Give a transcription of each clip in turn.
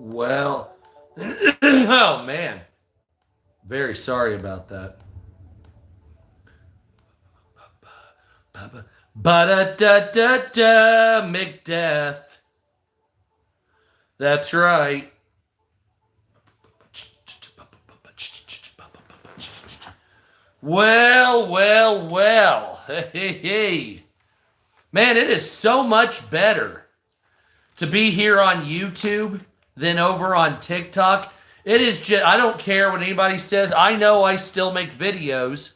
Well, oh man, very sorry about that. Ba da da da da, Macdeath. That's right. Well, well, well. Hey, hey, hey. Man, it is so much better to be here on YouTube than over on TikTok. It is just, I don't care what anybody says. I know I still make videos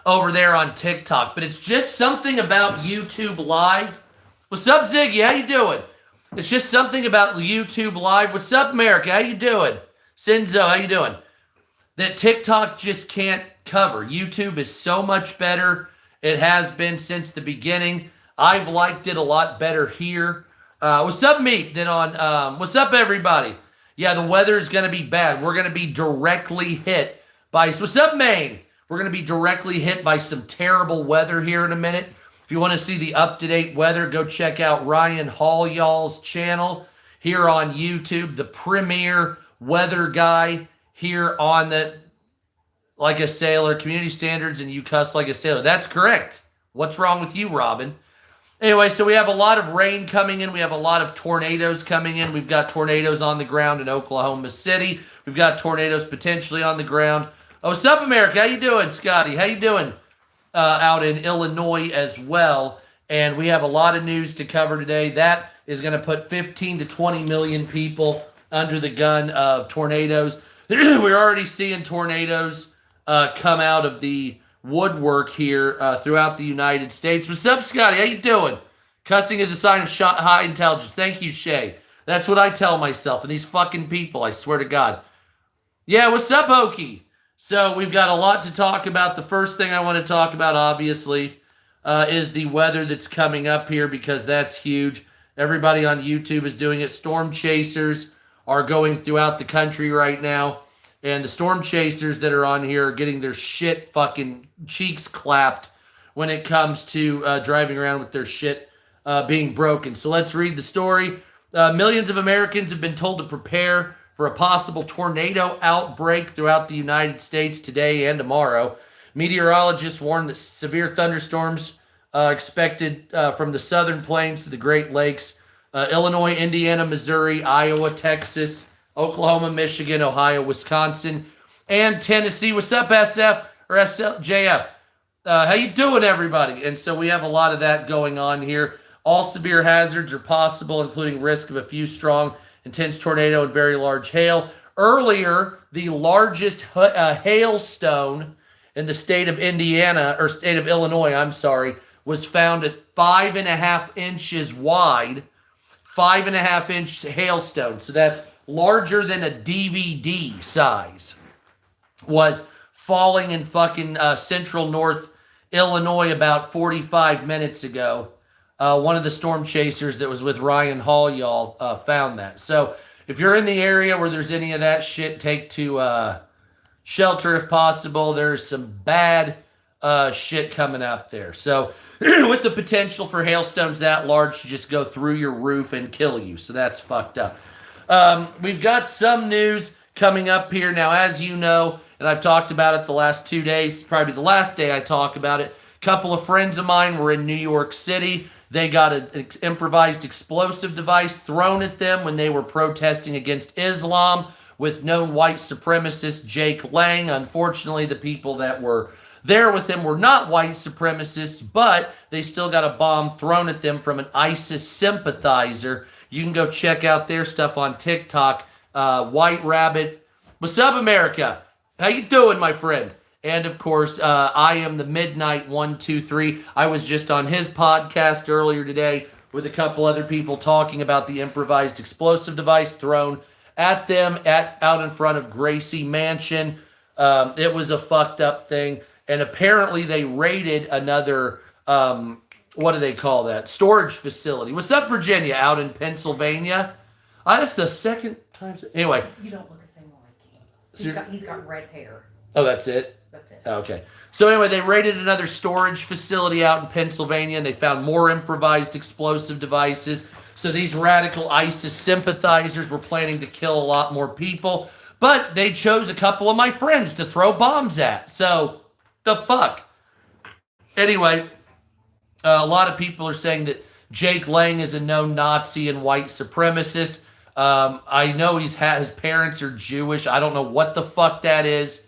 over there on TikTok, but it's just something about YouTube Live. What's up, Ziggy? How you doing? It's just something about YouTube Live. What's up, America? How you doing? Sinzo, how you doing? That TikTok just can't cover. YouTube is so much better. It has been since the beginning. I've liked it a lot better here. What's up, Meat? Than on. What's up, everybody? Yeah, the weather is going to be bad. We're going to be directly hit by. What's up, Maine? We're going to be directly hit by some terrible weather here in a minute. If you want to see the up-to-date weather, go check out Ryan Hall y'all's channel here on YouTube, the premier weather guy here on the Like a Sailor, community standards, and you cuss like a sailor. That's correct. What's wrong with you, Robin? Anyway, so we have a lot of rain coming in. We have a lot of tornadoes coming in. We've got tornadoes on the ground in Oklahoma City. We've got tornadoes potentially on the ground. Oh, what's up, America? How you doing, Scotty? How you doing out in Illinois as well? And we have a lot of news to cover today. That is going to put 15 to 20 million people under the gun of tornadoes. We're already seeing tornadoes come out of the woodwork here throughout the United States. What's up, Scotty? How you doing? Cussing is a sign of high intelligence. Thank you, Shay. That's what I tell myself. And these fucking people, I swear to God. Yeah, what's up, Okie? So we've got a lot to talk about. The first thing I want to talk about, obviously, is the weather that's coming up here because that's huge. Everybody on YouTube is doing it. Storm chasers are going throughout the country right now. And the storm chasers that are on here are getting their shit fucking cheeks clapped when it comes to driving around with their shit being broken. So let's read the story. Millions of Americans have been told to prepare for a possible tornado outbreak throughout the United States today and tomorrow. Meteorologists warn that severe thunderstorms expected from the southern plains to the Great Lakes, Illinois, Indiana, Missouri, Iowa, Texas, Oklahoma, Michigan, Ohio, Wisconsin, and Tennessee. What's up, SF or SLJF? How you doing, everybody? And so we have a lot of that going on here. All severe hazards are possible, including risk of a few strong, intense tornado and very large hail. Earlier, the largest hailstone in the state of Indiana, or state of Illinois, I'm sorry, was found at 5.5 inches wide. 5.5 inch hailstone. So that's larger than a DVD size, was falling in fucking central North Illinois about 45 minutes ago. One of the storm chasers that was with Ryan Hall, y'all, found that. So if you're in the area where there's any of that shit, take to shelter if possible. There's some bad shit coming out there. So with the potential for hailstones that large to just go through your roof and kill you. So that's fucked up. We've got some news coming up here. Now, as you know, and I've talked about it the last 2 days, probably the last day I talk about it, a couple of friends of mine were in New York City. They got an improvised explosive device thrown at them when they were protesting against Islam with known white supremacist Jake Lang. Unfortunately, the people that were there with them were not white supremacists, but they still got a bomb thrown at them from an ISIS sympathizer. You can go check out their stuff on TikTok. White Rabbit. What's up, America? How you doing, my friend? And, of course, I am the Midnight 123. I was just on his podcast earlier today with a couple other people talking about the improvised explosive device thrown at them out in front of Gracie Mansion. It was a fucked up thing. And apparently they raided another, what do they call that? Storage facility. What's up, Virginia, out in Pennsylvania? That's the second time. Anyway. You don't look a thing like him. He's got red hair. Oh, that's it? That's it. Okay. So anyway, they raided another storage facility out in Pennsylvania, and they found more improvised explosive devices. So these radical ISIS sympathizers were planning to kill a lot more people, but they chose a couple of my friends to throw bombs at. So the fuck. Anyway, a lot of people are saying that Jake Lang is a known Nazi and white supremacist. I know his parents are Jewish. I don't know what the fuck that is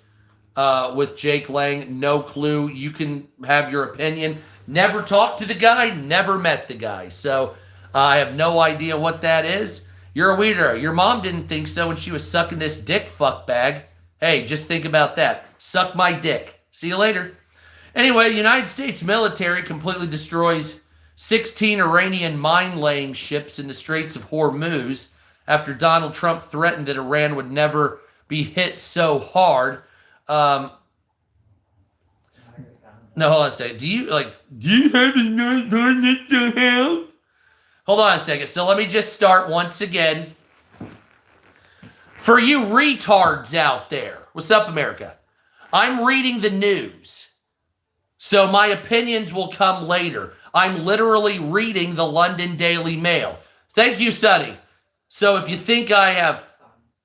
with Jake Lang. No clue. You can have your opinion. Never talked to the guy. Never met the guy. So I have no idea what that is. You're a weirdo. Your mom didn't think so when she was sucking this dick fuck bag. Hey, just think about that. Suck my dick. See you later. Anyway, United States military completely destroys 16 Iranian mine-laying ships in the Straits of Hormuz after Donald Trump threatened that Iran would never be hit so hard. No, hold on a second. Do you have enough mental health? Hold on a second. So let me just start once again. For you retards out there, what's up, America? I'm reading the news. So my opinions will come later. I'm literally reading the London Daily Mail. Thank you, Sonny. So if you think I have,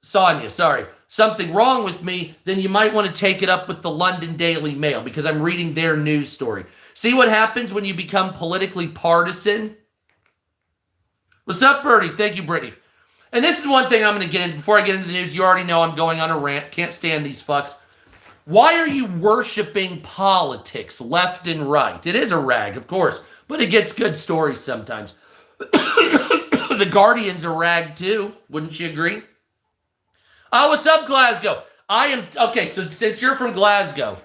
Sonia, sorry, something wrong with me, then you might want to take it up with the London Daily Mail because I'm reading their news story. See what happens when you become politically partisan? What's up, Bertie? Thank you, Brittany. And this is one thing I'm going to get into. Before I get into the news, you already know I'm going on a rant. Can't stand these fucks. Why are you worshiping politics left and right? It is a rag, of course, but it gets good stories sometimes. The Guardian's a rag too. Wouldn't you agree? Oh, what's up, Glasgow? Okay, so since you're from Glasgow,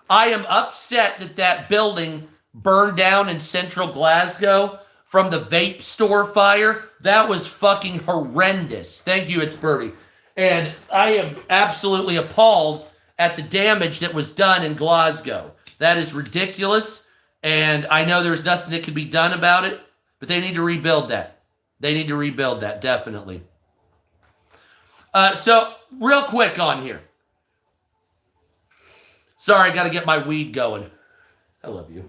I am upset that that building burned down in central Glasgow from the vape store fire. That was fucking horrendous. Thank you, it's Birdie. And I am absolutely appalled at the damage that was done in Glasgow. That is ridiculous, and I know there's nothing that can be done about it, but they need to rebuild that. They need to rebuild that, definitely. So, real quick on here. Sorry, I got to get my weed going. I love you.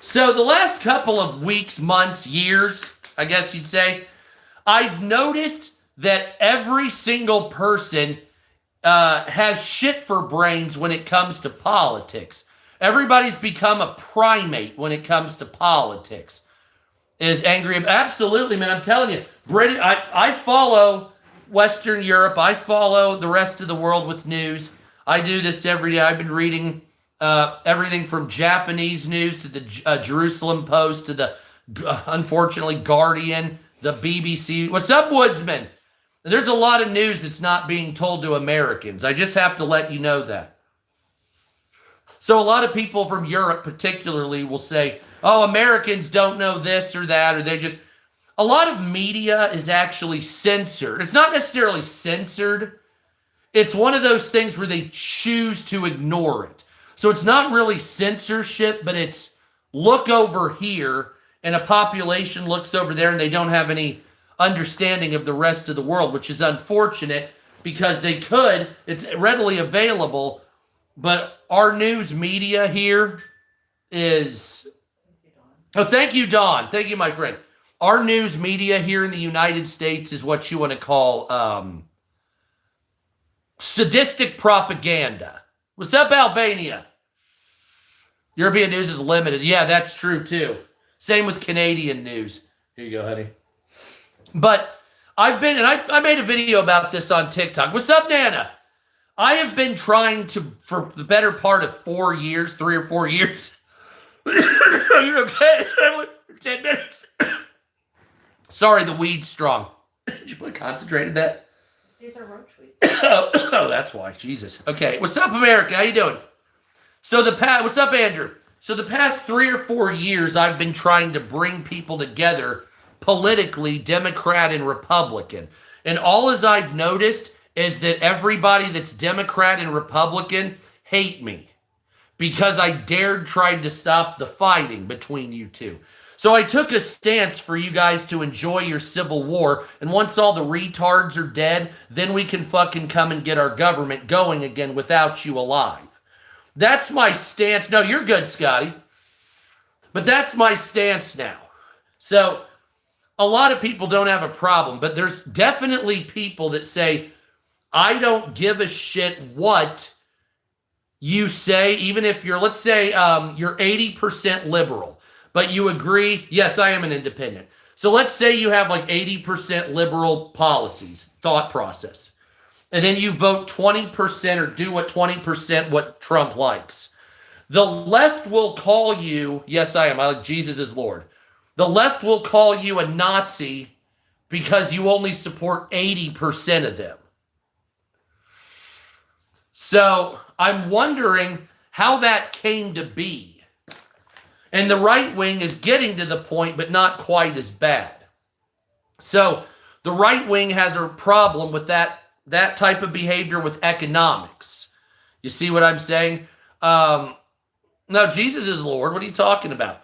So, the last couple of weeks, months, years, I guess you'd say, I've noticed that every single person has shit for brains when it comes to politics. Everybody's become a primate when it comes to politics. Is angry. Absolutely, man. I'm telling you. I follow Western Europe. I follow the rest of the world with news. I do this every day. I've been reading everything from Japanese news to the Jerusalem Post to the, unfortunately, Guardian, the BBC. What's up, Woodsman? There's a lot of news that's not being told to Americans. I just have to let you know that. So a lot of people from Europe particularly will say, oh, Americans don't know this or that, or they just... A lot of media is actually censored. It's not necessarily censored. It's one of those things where they choose to ignore it. So it's not really censorship, but it's look over here, and a population looks over there, and they don't have any understanding of the rest of the world, which is unfortunate because they could. It's readily available, but our news media here is... Oh, thank you, Dawn. Thank you, my friend. Our news media here in the United States is what you want to call sadistic propaganda. What's up, Albania? European news is limited. Yeah, that's true, too. Same with Canadian news. Here you go, honey. But I made a video about this on TikTok. What's up, Nana? I have been trying to, for the better part of 4 years, 3 or 4 years. You're okay? 10 minutes. Sorry, the weed's strong. Did you put concentrated that? These are roach weeds. Oh, that's why. Jesus. Okay. What's up, America? How you doing? So what's up, Andrew? So the past 3 or 4 years, I've been trying to bring people together politically, Democrat and Republican. And all as I've noticed is that everybody that's Democrat and Republican hate me because I dared try to stop the fighting between you two. So I took a stance for you guys to enjoy your civil war, and once all the retards are dead, then we can fucking come and get our government going again without you alive. That's my stance. No, you're good, Scotty. But that's my stance now. So a lot of people don't have a problem, but there's definitely people that say, I don't give a shit what you say, even if you're, let's say, you're 80% liberal, but you agree, yes, I am an independent. So let's say you have like 80% liberal policies, thought process, and then you vote 20% or do what 20% what Trump likes. The left will call you, yes, I am, I like Jesus is Lord. The left will call you a Nazi because you only support 80% of them. So I'm wondering how that came to be. And the right wing is getting to the point, but not quite as bad. So the right wing has a problem with that type of behavior with economics. You see what I'm saying? No, Jesus is Lord. What are you talking about?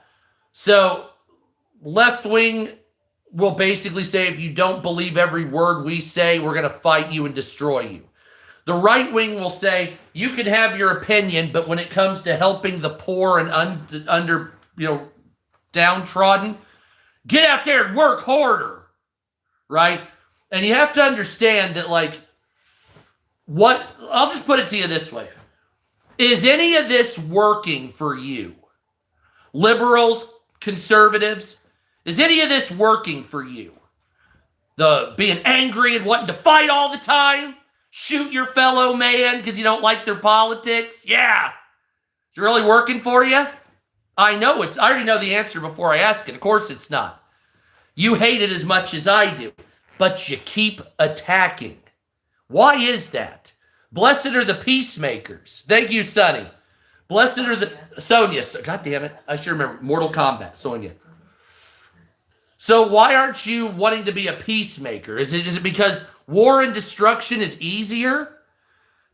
So left wing will basically say, if you don't believe every word we say, we're going to fight you and destroy you. The right wing will say, you can have your opinion, but when it comes to helping the poor and downtrodden, get out there and work harder, right? And you have to understand that, like, I'll just put it to you this way. Is any of this working for you? Liberals, conservatives, is any of this working for you? The being angry and wanting to fight all the time? Shoot your fellow man because you don't like their politics? Yeah. Is it really working for you? I already know the answer before I ask it. Of course it's not. You hate it as much as I do, but you keep attacking. Why is that? Blessed are the peacemakers. Thank you, Sonny. Blessed are the Sonia. God damn it. I should remember. Mortal Kombat. Sonia. So why aren't you wanting to be a peacemaker? Is it because war and destruction is easier?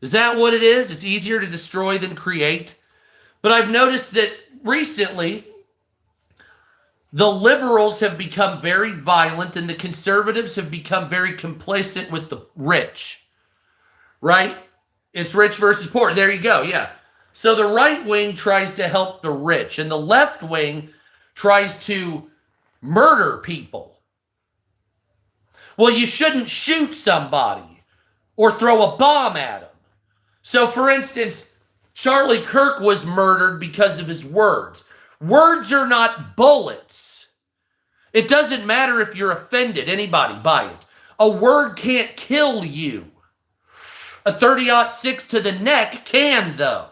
Is that what it is? It's easier to destroy than create? But I've noticed that recently, the liberals have become very violent and the conservatives have become very complacent with the rich. Right? It's rich versus poor. There you go. Yeah. So the right wing tries to help the rich and the left wing tries to murder people. Well, you shouldn't shoot somebody or throw a bomb at them. So, for instance, Charlie Kirk was murdered because of his words. Words are not bullets. It doesn't matter if you're offended, anybody, by it. A word can't kill you. A 30-06 to the neck can, though.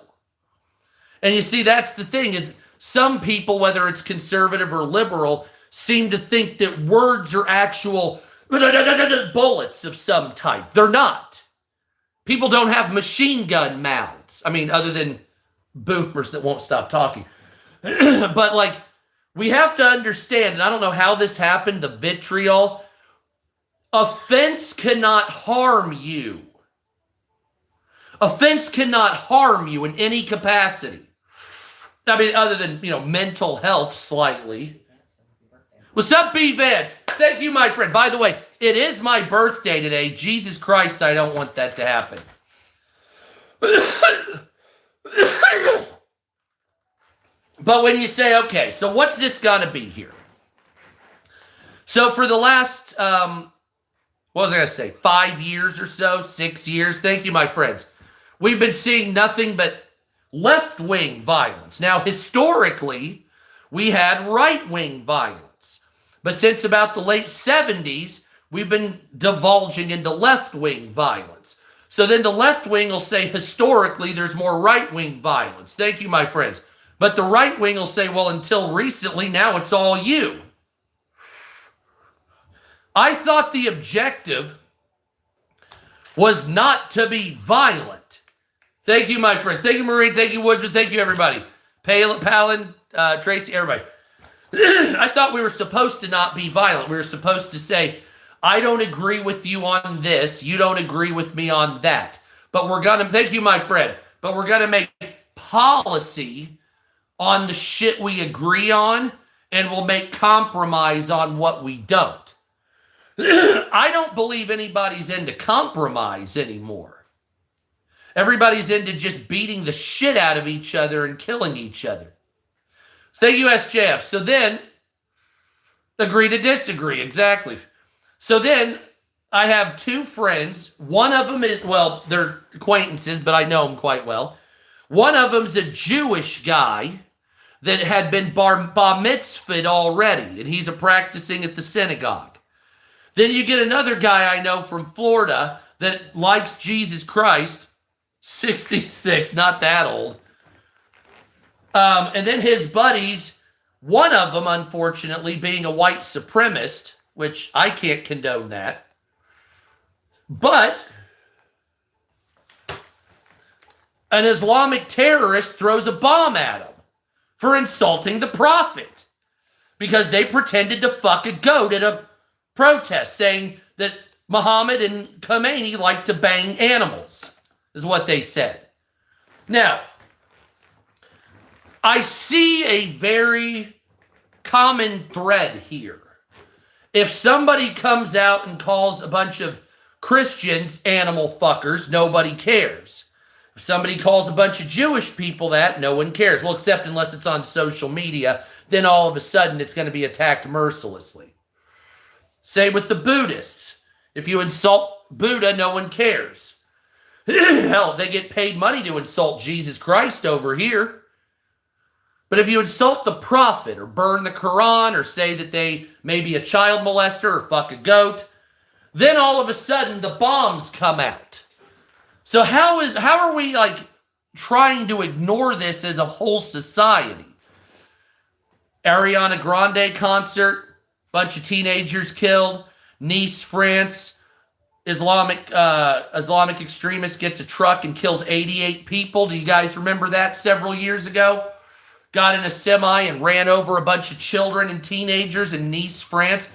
And you see, that's the thing, is some people, whether it's conservative or liberal, seem to think that words are actual bullets of some type. They're not. People don't have machine gun mouths. I mean, other than boomers that won't stop talking. But, like, we have to understand, and I don't know how this happened, the vitriol. Offense cannot harm you. Offense cannot harm you in any capacity. I mean, other than, mental health slightly. What's up, B. Vance? Thank you, my friend. By the way, it is my birthday today. Jesus Christ, I don't want that to happen. But when you say, okay, so what's this got to be here? So for the last, 5 years or so, 6 years, thank you, my friends, we've been seeing nothing but left-wing violence. Now, historically, we had right-wing violence. But since about the late 70s, we've been divulging into left-wing violence. So then the left wing will say, historically, there's more right-wing violence. Thank you, my friends. But the right wing will say, well, until recently, now it's all you. I thought the objective was not to be violent. Thank you, my friends. Thank you, Maureen. Thank you, Woodsman. Thank you, everybody. Palin, Tracy, everybody. I thought we were supposed to not be violent. We were supposed to say, I don't agree with you on this. You don't agree with me on that. But we're going to, thank you, my friend, but we're going to make policy on the shit we agree on, and we'll make compromise on what we don't. I don't believe anybody's into compromise anymore. Everybody's into just beating the shit out of each other and killing each other. Thank you, SJF. So then, Agree to disagree, exactly. So then I have two friends. One of them is, well, they're acquaintances, but I know them quite well. One of them's a Jewish guy that had been bar mitzvahed already, and he's a practicing at the synagogue. Then you get another guy I know from Florida that likes Jesus Christ, 66, not that old. And then his buddies, one of them, unfortunately, being a white supremacist, which I can't condone that. But an Islamic terrorist throws a bomb at him for insulting the prophet because they pretended to fuck a goat at a protest, saying that Muhammad and Khomeini like to bang animals, is what they said. Now, I see a very common thread here. If somebody comes out and calls a bunch of Christians animal fuckers, nobody cares. If somebody calls a bunch of Jewish people that, no one cares. Well, except unless it's on social media, then all of a sudden it's going to be attacked mercilessly. Same with the Buddhists. If you insult Buddha, no one cares. Hell, they get paid money to insult Jesus Christ over here. But if you insult the prophet or burn the Quran or say that they may be a child molester or fuck a goat, then all of a sudden the bombs come out. So how are we like trying to ignore this as a whole society? Ariana Grande concert, bunch of teenagers killed. Nice, France, Islamic extremist gets a truck and kills 88 people. Do you guys remember that several years ago? Got in a semi and ran over a bunch of children and teenagers in Nice, France.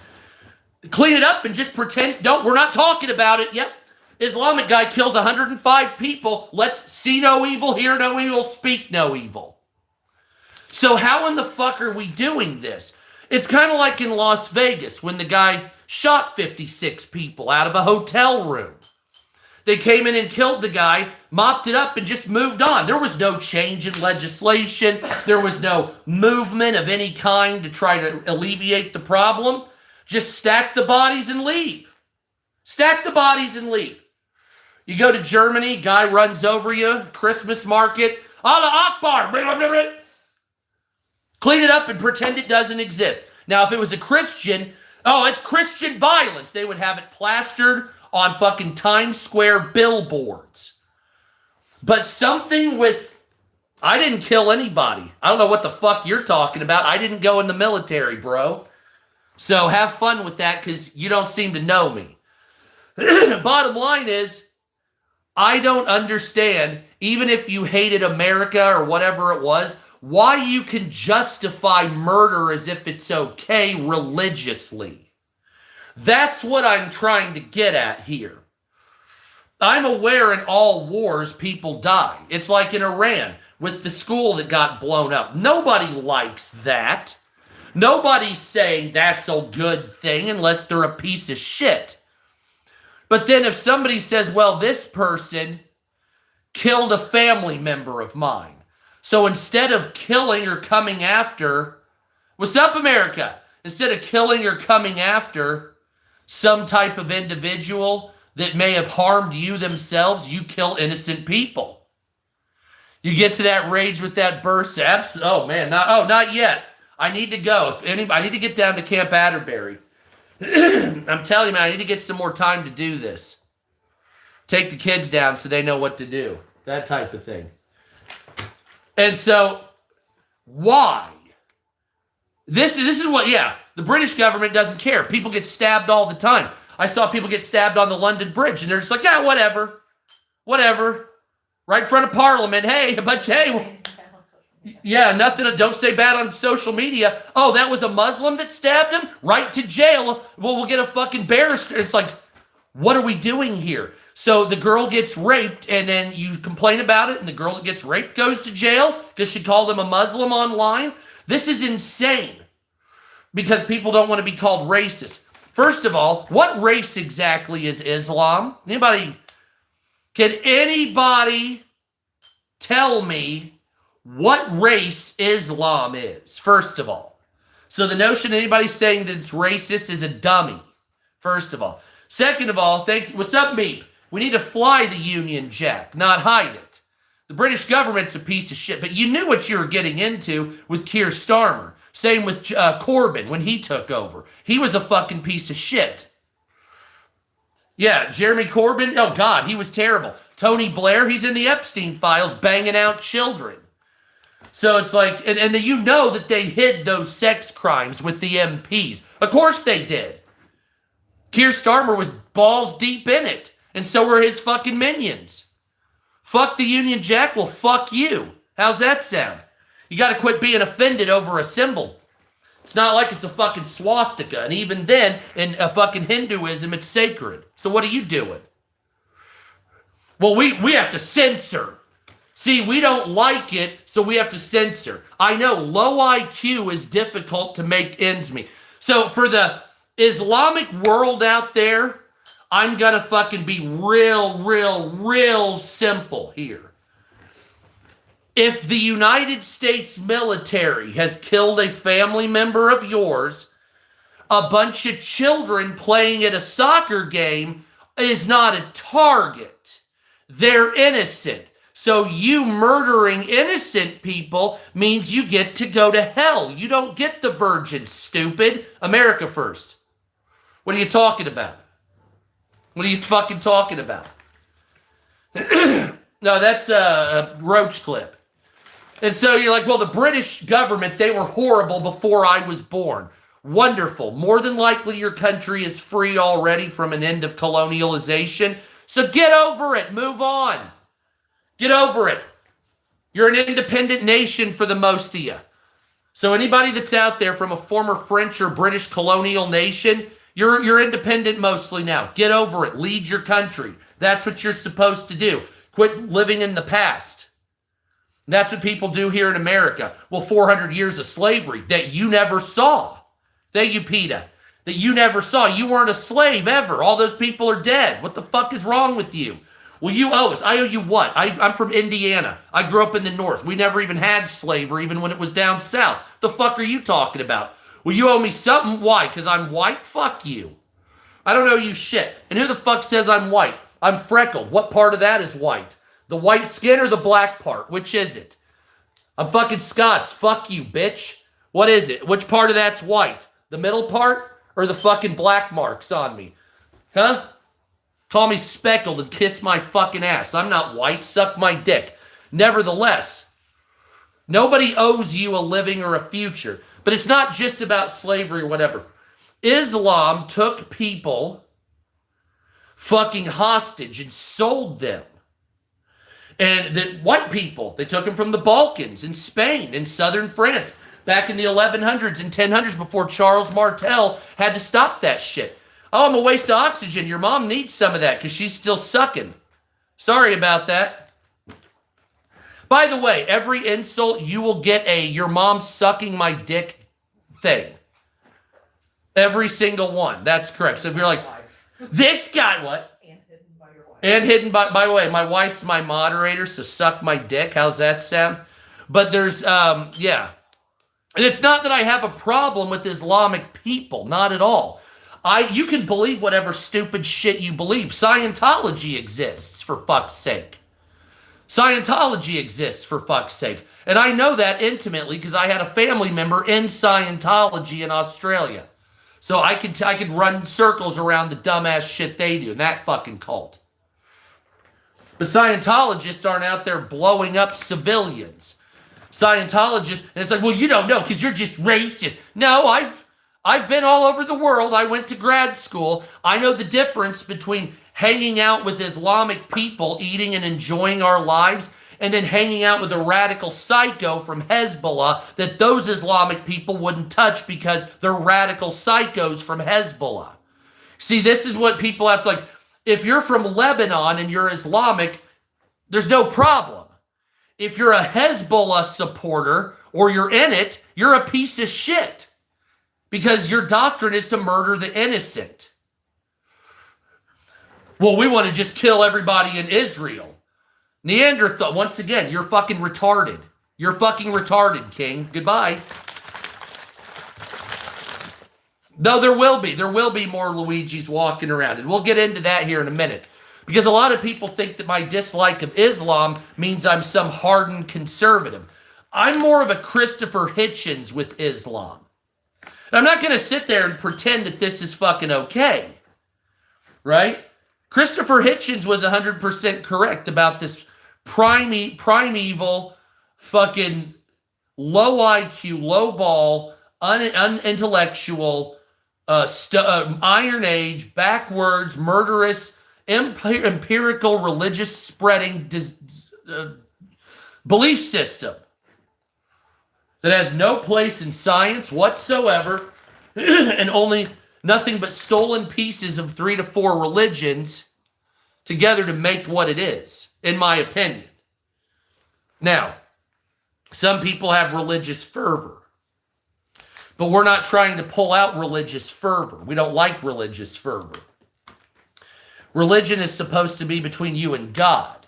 Clean it up and just pretend, we're not talking about it. Yep. Islamic guy kills 105 people. Let's see no evil, hear no evil, speak no evil. So how in the fuck are we doing this? It's kind of like in Las Vegas when the guy shot 56 people out of a hotel room. They came in and killed the guy, mopped it up, and just moved on. There was no change in legislation. There was no movement of any kind to try to alleviate the problem. Just stack the bodies and leave. Stack the bodies and leave. You go to Germany, guy runs over you, Christmas market, Allah Akbar, blah, blah, blah. Clean it up and pretend it doesn't exist. Now, if it was a Christian, it's Christian violence. They would have it plastered on fucking Times Square billboards. But something with, I didn't kill anybody. I don't know what the fuck you're talking about. I didn't go in the military, bro. So have fun with that because you don't seem to know me. Bottom line is, I don't understand, even if you hated America or whatever it was, why you can justify murder as if it's okay religiously. That's what I'm trying to get at here. I'm aware in all wars people die. It's like in Iran with the school that got blown up. Nobody likes that. Nobody's saying that's a good thing unless they're a piece of shit. But then if somebody says, well, this person killed a family member of mine. So instead of killing or coming after, what's up, America? Instead of killing or coming after some type of individual that may have harmed you themselves, you kill innocent people. You get to that rage with that burst. Oh man, not yet. I need to go. I need to get down to Camp Atterbury. I'm telling you, man, I need to get some more time to do this. Take the kids down so they know what to do. That type of thing. And so, why? This is what, the British government doesn't care. People get stabbed all the time. I saw people get stabbed on the London Bridge, and they're just like, whatever. Right in front of Parliament. Hey, nothing. Don't say bad on social media. Oh, that was a Muslim that stabbed him? Right to jail. Well, we'll get a fucking barrister. It's like, what are we doing here? So the girl gets raped, and then you complain about it, and the girl that gets raped goes to jail because she called him a Muslim online. This is insane because people don't want to be called racist. First of all, what race exactly is Islam? Can anybody tell me what race Islam is, first of all? So the notion anybody saying that it's racist is a dummy, first of all. Second of all, what's up, Meep? We need to fly the Union Jack, not hide it. The British government's a piece of shit, but you knew what you were getting into with Keir Starmer. Same with Corbyn when he took over. He was a fucking piece of shit. Yeah, Jeremy Corbyn, oh God, he was terrible. Tony Blair, he's in the Epstein files banging out children. So it's like, and you know that they hid those sex crimes with the MPs. Of course they did. Keir Starmer was balls deep in it. And so were his fucking minions. Fuck the Union Jack, well fuck you. How's that sound? You gotta quit being offended over a symbol. It's not like it's a fucking swastika. And even then, in fucking Hinduism, it's sacred. So what are you doing? Well, we have to censor. See, we don't like it, so we have to censor. I know low IQ is difficult to make ends meet. So for the Islamic world out there, I'm gonna fucking be real simple here. If the United States military has killed a family member of yours, a bunch of children playing at a soccer game is not a target. They're innocent. So you murdering innocent people means you get to go to hell. You don't get the virgin, stupid. America first. What are you talking about? What are you fucking talking about? No, that's a Roach clip. And so you're like, well, the British government, they were horrible before I was born. Wonderful. More than likely your country is free already from an end of colonialization. So get over it. Move on. Get over it. You're an independent nation for the most of you. So anybody that's out there from a former French or British colonial nation, you're independent mostly now. Get over it. Lead your country. That's what you're supposed to do. Quit living in the past. That's what people do here in America. Well, 400 years of slavery that you never saw. Thank you, PETA. That you never saw. You weren't a slave ever. All those people are dead. What the fuck is wrong with you? Well, you owe us. I owe you what? I'm from Indiana. I grew up in the North. We never even had slavery, even when it was down south. The fuck are you talking about? Well, you owe me something. Why? Because I'm white? Fuck you. I don't owe you shit. And who the fuck says I'm white? I'm freckled. What part of that is white? The white skin or the black part? Which is it? I'm fucking Scots. Fuck you, bitch. What is it? Which part of that's white? The middle part or the fucking black marks on me? Huh? Call me speckled and kiss my fucking ass. I'm not white. Suck my dick. Nevertheless, nobody owes you a living or a future. But it's not just about slavery or whatever. Islam took people fucking hostage and sold them. And the white people, they took them from the Balkans and Spain and southern France back in the 1100s and 1000s before Charles Martel had to stop that shit. Oh, I'm a waste of oxygen. Your mom needs some of that because she's still sucking. Sorry about that. By the way, every insult you will get your mom sucking my dick thing. Every single one. That's correct. So if you're like, this guy, what? And hidden by your wife. And hidden by the way, my wife's my moderator, so suck my dick. How's that sound? But there's, yeah. And it's not that I have a problem with Islamic people. Not at all. You can believe whatever stupid shit you believe. Scientology exists, for fuck's sake. Scientology exists, for fuck's sake. And I know that intimately because I had a family member in Scientology in Australia. So I could run circles around the dumbass shit they do in that fucking cult. But Scientologists aren't out there blowing up civilians. Scientologists, and it's like, well, you don't know because you're just racist. No, I've been all over the world. I went to grad school. I know the difference between hanging out with Islamic people, eating and enjoying our lives, and then hanging out with a radical psycho from Hezbollah that those Islamic people wouldn't touch because they're radical psychos from Hezbollah. See, this is what people have to like. If you're from Lebanon and you're Islamic, there's no problem. If you're a Hezbollah supporter or you're in it, you're a piece of shit. Because your doctrine is to murder the innocent. Well, we want to just kill everybody in Israel. Neanderthal, once again, you're fucking retarded. You're fucking retarded, King. Goodbye. Though there will be more Luigis walking around. And we'll get into that here in a minute. Because a lot of people think that my dislike of Islam means I'm some hardened conservative. I'm more of a Christopher Hitchens with Islam. And I'm not going to sit there and pretend that this is fucking okay. Right? Christopher Hitchens was 100% correct about this primeval, fucking low IQ, low ball, unintellectual, Iron Age, backwards, murderous, empirical, religious spreading belief system that has no place in science whatsoever and only nothing but stolen pieces of 3 to 4 religions together to make what it is, in my opinion. Now, some people have religious fervor, but we're not trying to pull out religious fervor. We don't like religious fervor. Religion is supposed to be between you and God,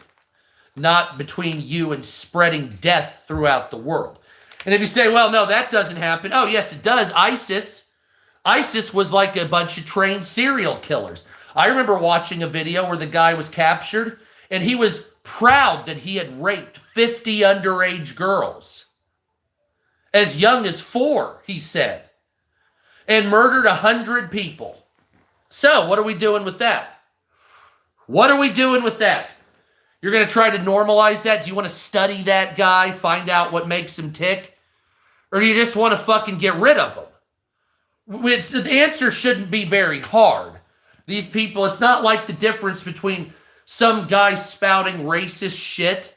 not between you and spreading death throughout the world. And if you say, well, no, that doesn't happen. Oh, yes, it does. ISIS was like a bunch of trained serial killers. I remember watching a video where the guy was captured, and he was proud that he had raped 50 underage girls. As young as 4, he said. And murdered 100 people. So, what are we doing with that? What are we doing with that? You're going to try to normalize that? Do you want to study that guy, find out what makes him tick? Or do you just want to fucking get rid of him? The answer shouldn't be very hard. These people, it's not like the difference between some guy spouting racist shit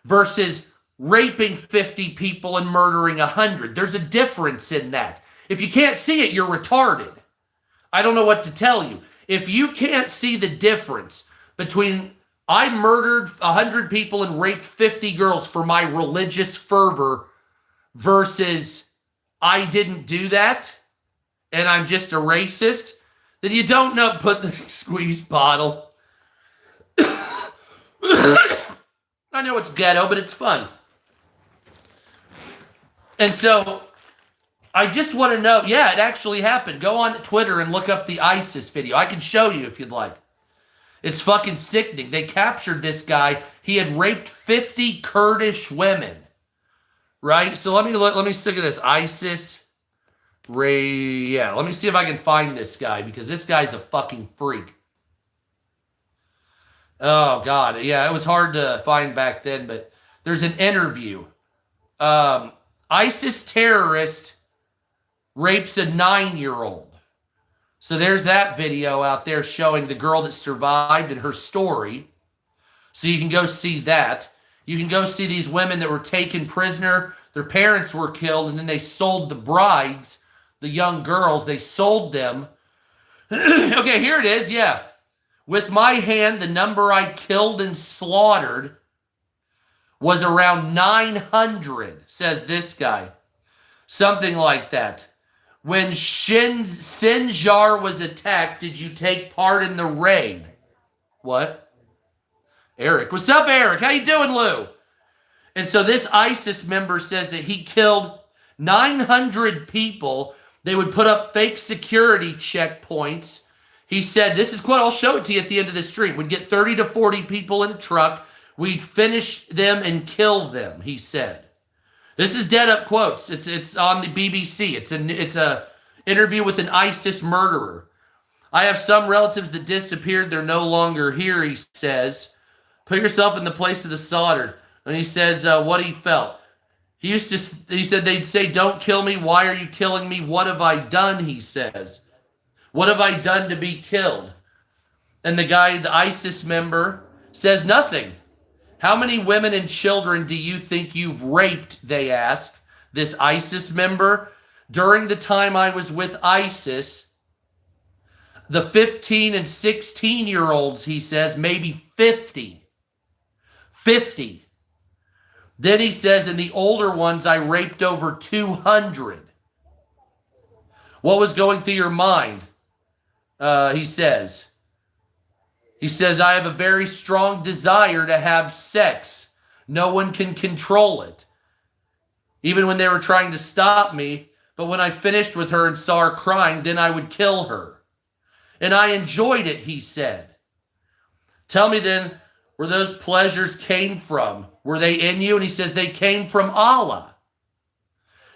versus raping 50 people and murdering 100. There's a difference in that. If you can't see it, you're retarded. I don't know what to tell you. If you can't see the difference between I murdered 100 people and raped 50 girls for my religious fervor versus I didn't do that and I'm just a racist, then you don't know. Put the squeeze bottle. I know it's ghetto, but it's fun. And so I just want to know, yeah, it actually happened. Go on Twitter and look up the ISIS video. I can show you if you'd like. It's fucking sickening. They captured this guy. He had raped 50 Kurdish women. Right? So let me stick at this. ISIS. Yeah, let me see if I can find this guy because this guy's a fucking freak. Oh, God. Yeah, it was hard to find back then, but there's an interview. ISIS terrorist rapes a 9-year-old. So there's that video out there showing the girl that survived and her story. So you can go see that. You can go see these women that were taken prisoner. Their parents were killed, and then they sold the brides, the young girls. They sold them. Okay, here it is. Yeah. With my hand, the number I killed and slaughtered was around 900, says this guy. Something like that. When Sinjar was attacked, did you take part in the raid? What? Eric. What's up, Eric? How you doing, Lou? And so this ISIS member says that he killed 900 people. They would put up fake security checkpoints. He said, this is quote, I'll show it to you at the end of the stream. We'd get 30 to 40 people in a truck. We'd finish them and kill them, he said. This is dead up quotes. It's on the BBC. It's a interview with an ISIS murderer. I have some relatives that disappeared. They're no longer here, he says. Put yourself in the place of the slaughtered. And he says what he felt. He said they'd say, don't kill me. Why are you killing me? What have I done? He says. What have I done to be killed? And the guy, the ISIS member, says nothing. How many women and children do you think you've raped, they ask. This ISIS member, during the time I was with ISIS, the 15 and 16-year-olds, he says, maybe 50. 50. Then he says, in the older ones, I raped over 200. What was going through your mind? He says, I have a very strong desire to have sex. No one can control it. Even when they were trying to stop me, But when I finished with her and saw her crying, then I would kill her. And I enjoyed it, he said. Tell me then where those pleasures came from. Were they in you? And he says they came from Allah.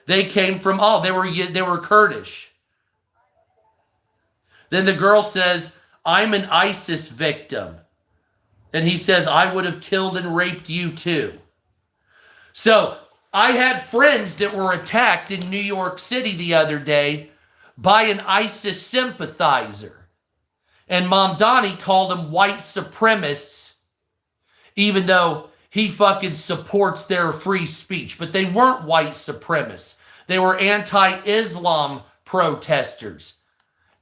They came from Allah. They were Kurdish. Then the girl says, I'm an ISIS victim. And he says, I would have killed and raped you too. So I had friends that were attacked in New York City the other day by an ISIS sympathizer. And Mamdani called them white supremacists, even though he fucking supports their free speech. But they weren't white supremacists. They were anti-Islam protesters.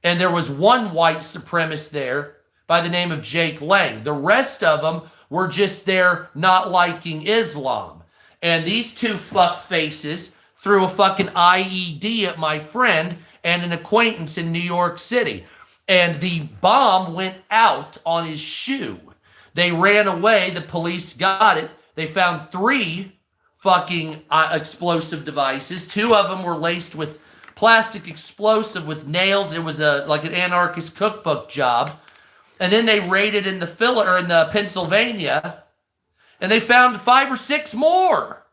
And there was one white supremacist there by the name of Jake Lang. The rest of them were just there not liking Islam. And these two fuck faces threw a fucking IED at my friend and an acquaintance in New York City. And the bomb went out on his shoe. They ran away. The police got it. They found 3 fucking explosive devices. 2 of them were laced with plastic explosive with nails. It was like an anarchist cookbook job. And then they raided in the Pennsylvania, and they found 5 or 6 more.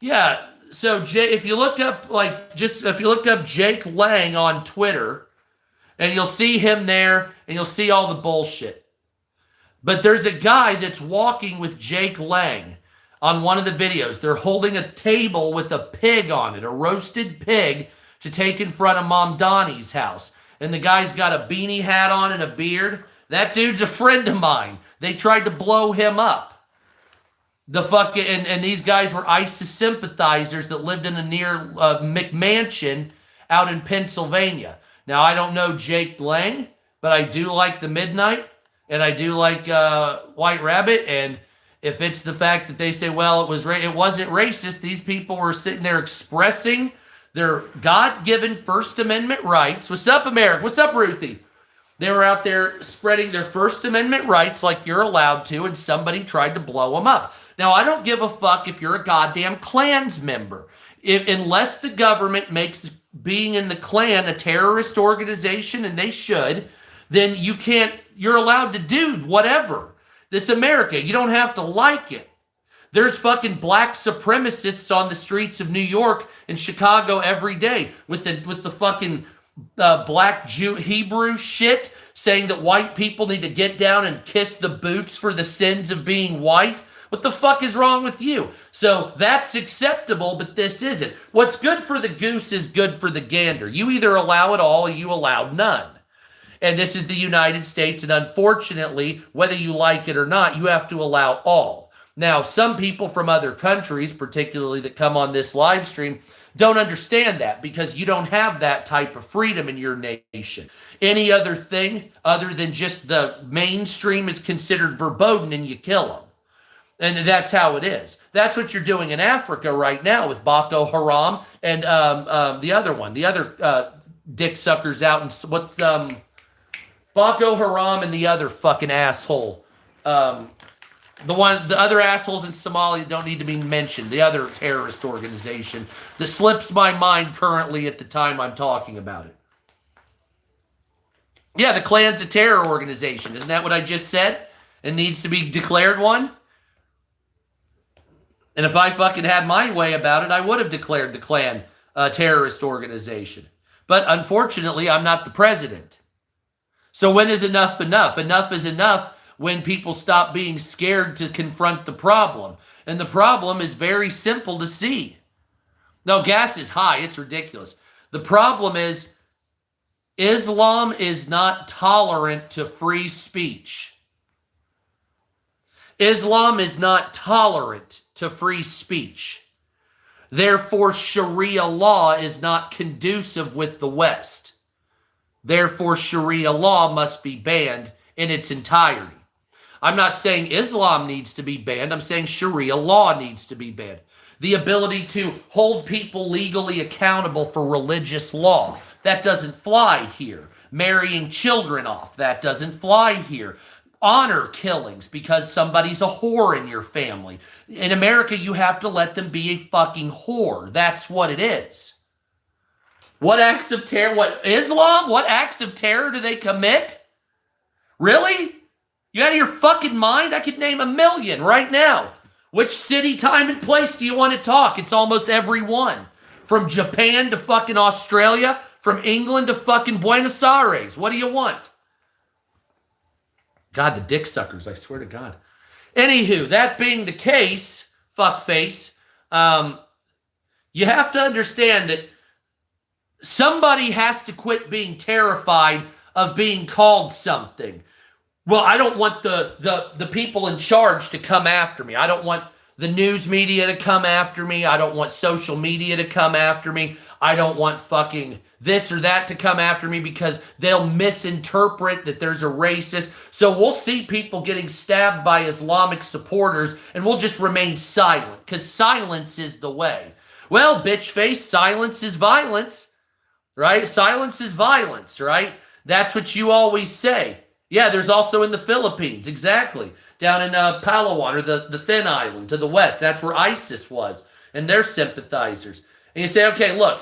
Yeah. So if you look up Jake Lang on Twitter, and you'll see him there, and you'll see all the bullshit. But there's a guy that's walking with Jake Lang on one of the videos. They're holding a table with a pig on it, a roasted pig, to take in front of Mamdani's house. And the guy's got a beanie hat on and a beard. That dude's a friend of mine. They tried to blow him up. And these guys were ISIS sympathizers that lived in a near McMansion out in Pennsylvania. Now, I don't know Jake Lang, but I do like The Midnight, and I do like White Rabbit. And if it's the fact that they say, well, it wasn't racist, these people were sitting there expressing their God-given First Amendment rights. What's up, America? What's up, Ruthie? They were out there spreading their First Amendment rights like you're allowed to, and somebody tried to blow them up. Now, I don't give a fuck if you're a goddamn Klans member. Unless the government makes being in the Klan a terrorist organization, and they should, then you're allowed to do whatever. This America, you don't have to like it. There's fucking black supremacists on the streets of New York and Chicago every day with the fucking black Jew Hebrew shit, saying that white people need to get down and kiss the boots for the sins of being white. What the fuck is wrong with you? So that's acceptable, but this isn't. What's good for the goose is good for the gander. You either allow it all or you allow none. And this is the United States, and unfortunately, whether you like it or not, you have to allow all. Now, some people from other countries, particularly that come on this live stream, don't understand that because you don't have that type of freedom in your nation. Any other thing other than just the mainstream is considered verboten, and you kill them. And that's how it is. That's what you're doing in Africa right now with Boko Haram and the other dick suckers out in what's Boko Haram and the other fucking asshole. The other assholes in Somalia don't need to be mentioned. The other terrorist organization that slips my mind currently at the time I'm talking about it. Yeah, the Klan's a terror organization. Isn't that what I just said? It needs to be declared one. And if I fucking had my way about it, I would have declared the Klan a terrorist organization. But unfortunately, I'm not the president. So when is enough enough? Enough is enough when people stop being scared to confront the problem. And the problem is very simple to see. No, gas is high. It's ridiculous. The problem is Islam is not tolerant to free speech. Islam is not tolerant to free speech. Therefore, Sharia law is not conducive with the West. Therefore, Sharia law must be banned in its entirety. I'm not saying Islam needs to be banned. I'm saying Sharia law needs to be banned. The ability to hold people legally accountable for religious law, that doesn't fly here. Marrying children off, that doesn't fly here. Honor killings because somebody's a whore in your family. In America, you have to let them be a fucking whore. That's what it is. What acts of terror? What, Islam? What acts of terror do they commit? Really? You out of your fucking mind? I could name 1,000,000 right now. Which city, time, and place do you want to talk? It's almost every one. From Japan to fucking Australia, from England to fucking Buenos Aires. What do you want? God, the dick suckers, I swear to God. Anywho, that being the case, fuckface, you have to understand that somebody has to quit being terrified of being called something. Well, I don't want the people in charge to come after me. I don't want the news media to come after me. I don't want social media to come after me. I don't want fucking this or that to come after me because they'll misinterpret that there's a racist. So we'll see people getting stabbed by Islamic supporters and we'll just remain silent because silence is the way. Well, bitch face, silence is violence, right? Silence is violence, right? That's what you always say. Yeah, there's also in the Philippines, exactly. Down in Palawan, or the Thin Island to the west. That's where ISIS was and their sympathizers. And you say, okay, look,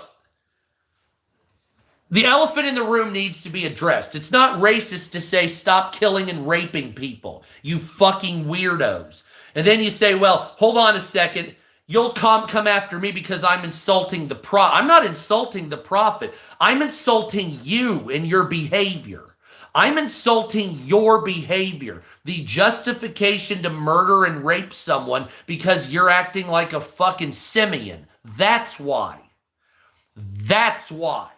the elephant in the room needs to be addressed. It's not racist to say stop killing and raping people, you fucking weirdos. And then you say, well, hold on a second. You'll come after me because I'm insulting the prophet. I'm not insulting the prophet. I'm insulting you and your behavior. I'm insulting your behavior. The justification to murder and rape someone because you're acting like a fucking simian. That's why. That's why.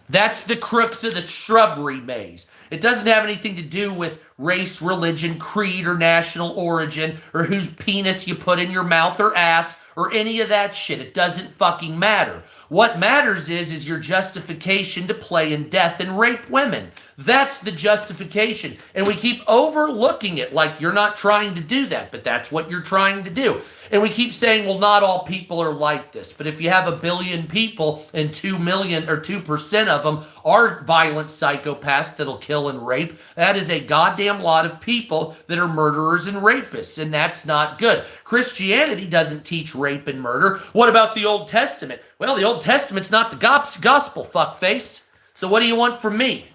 That's the crux of the shrubbery maze. It doesn't have anything to do with race, religion, creed, or national origin, or whose penis you put in your mouth or ass, or any of that shit. It doesn't fucking matter. What matters is your justification to play in death and rape women. That's the justification. And we keep overlooking it like you're not trying to do that, but that's what you're trying to do. And we keep saying, well, not all people are like this. But if you have 1 billion people and 2 million or 2% of them are violent psychopaths that'll kill and rape, that is a goddamn lot of people that are murderers and rapists. And that's not good. Christianity doesn't teach rape and murder. What about the Old Testament? Well, the Old Testament's not the gospel, fuckface. So what do you want from me?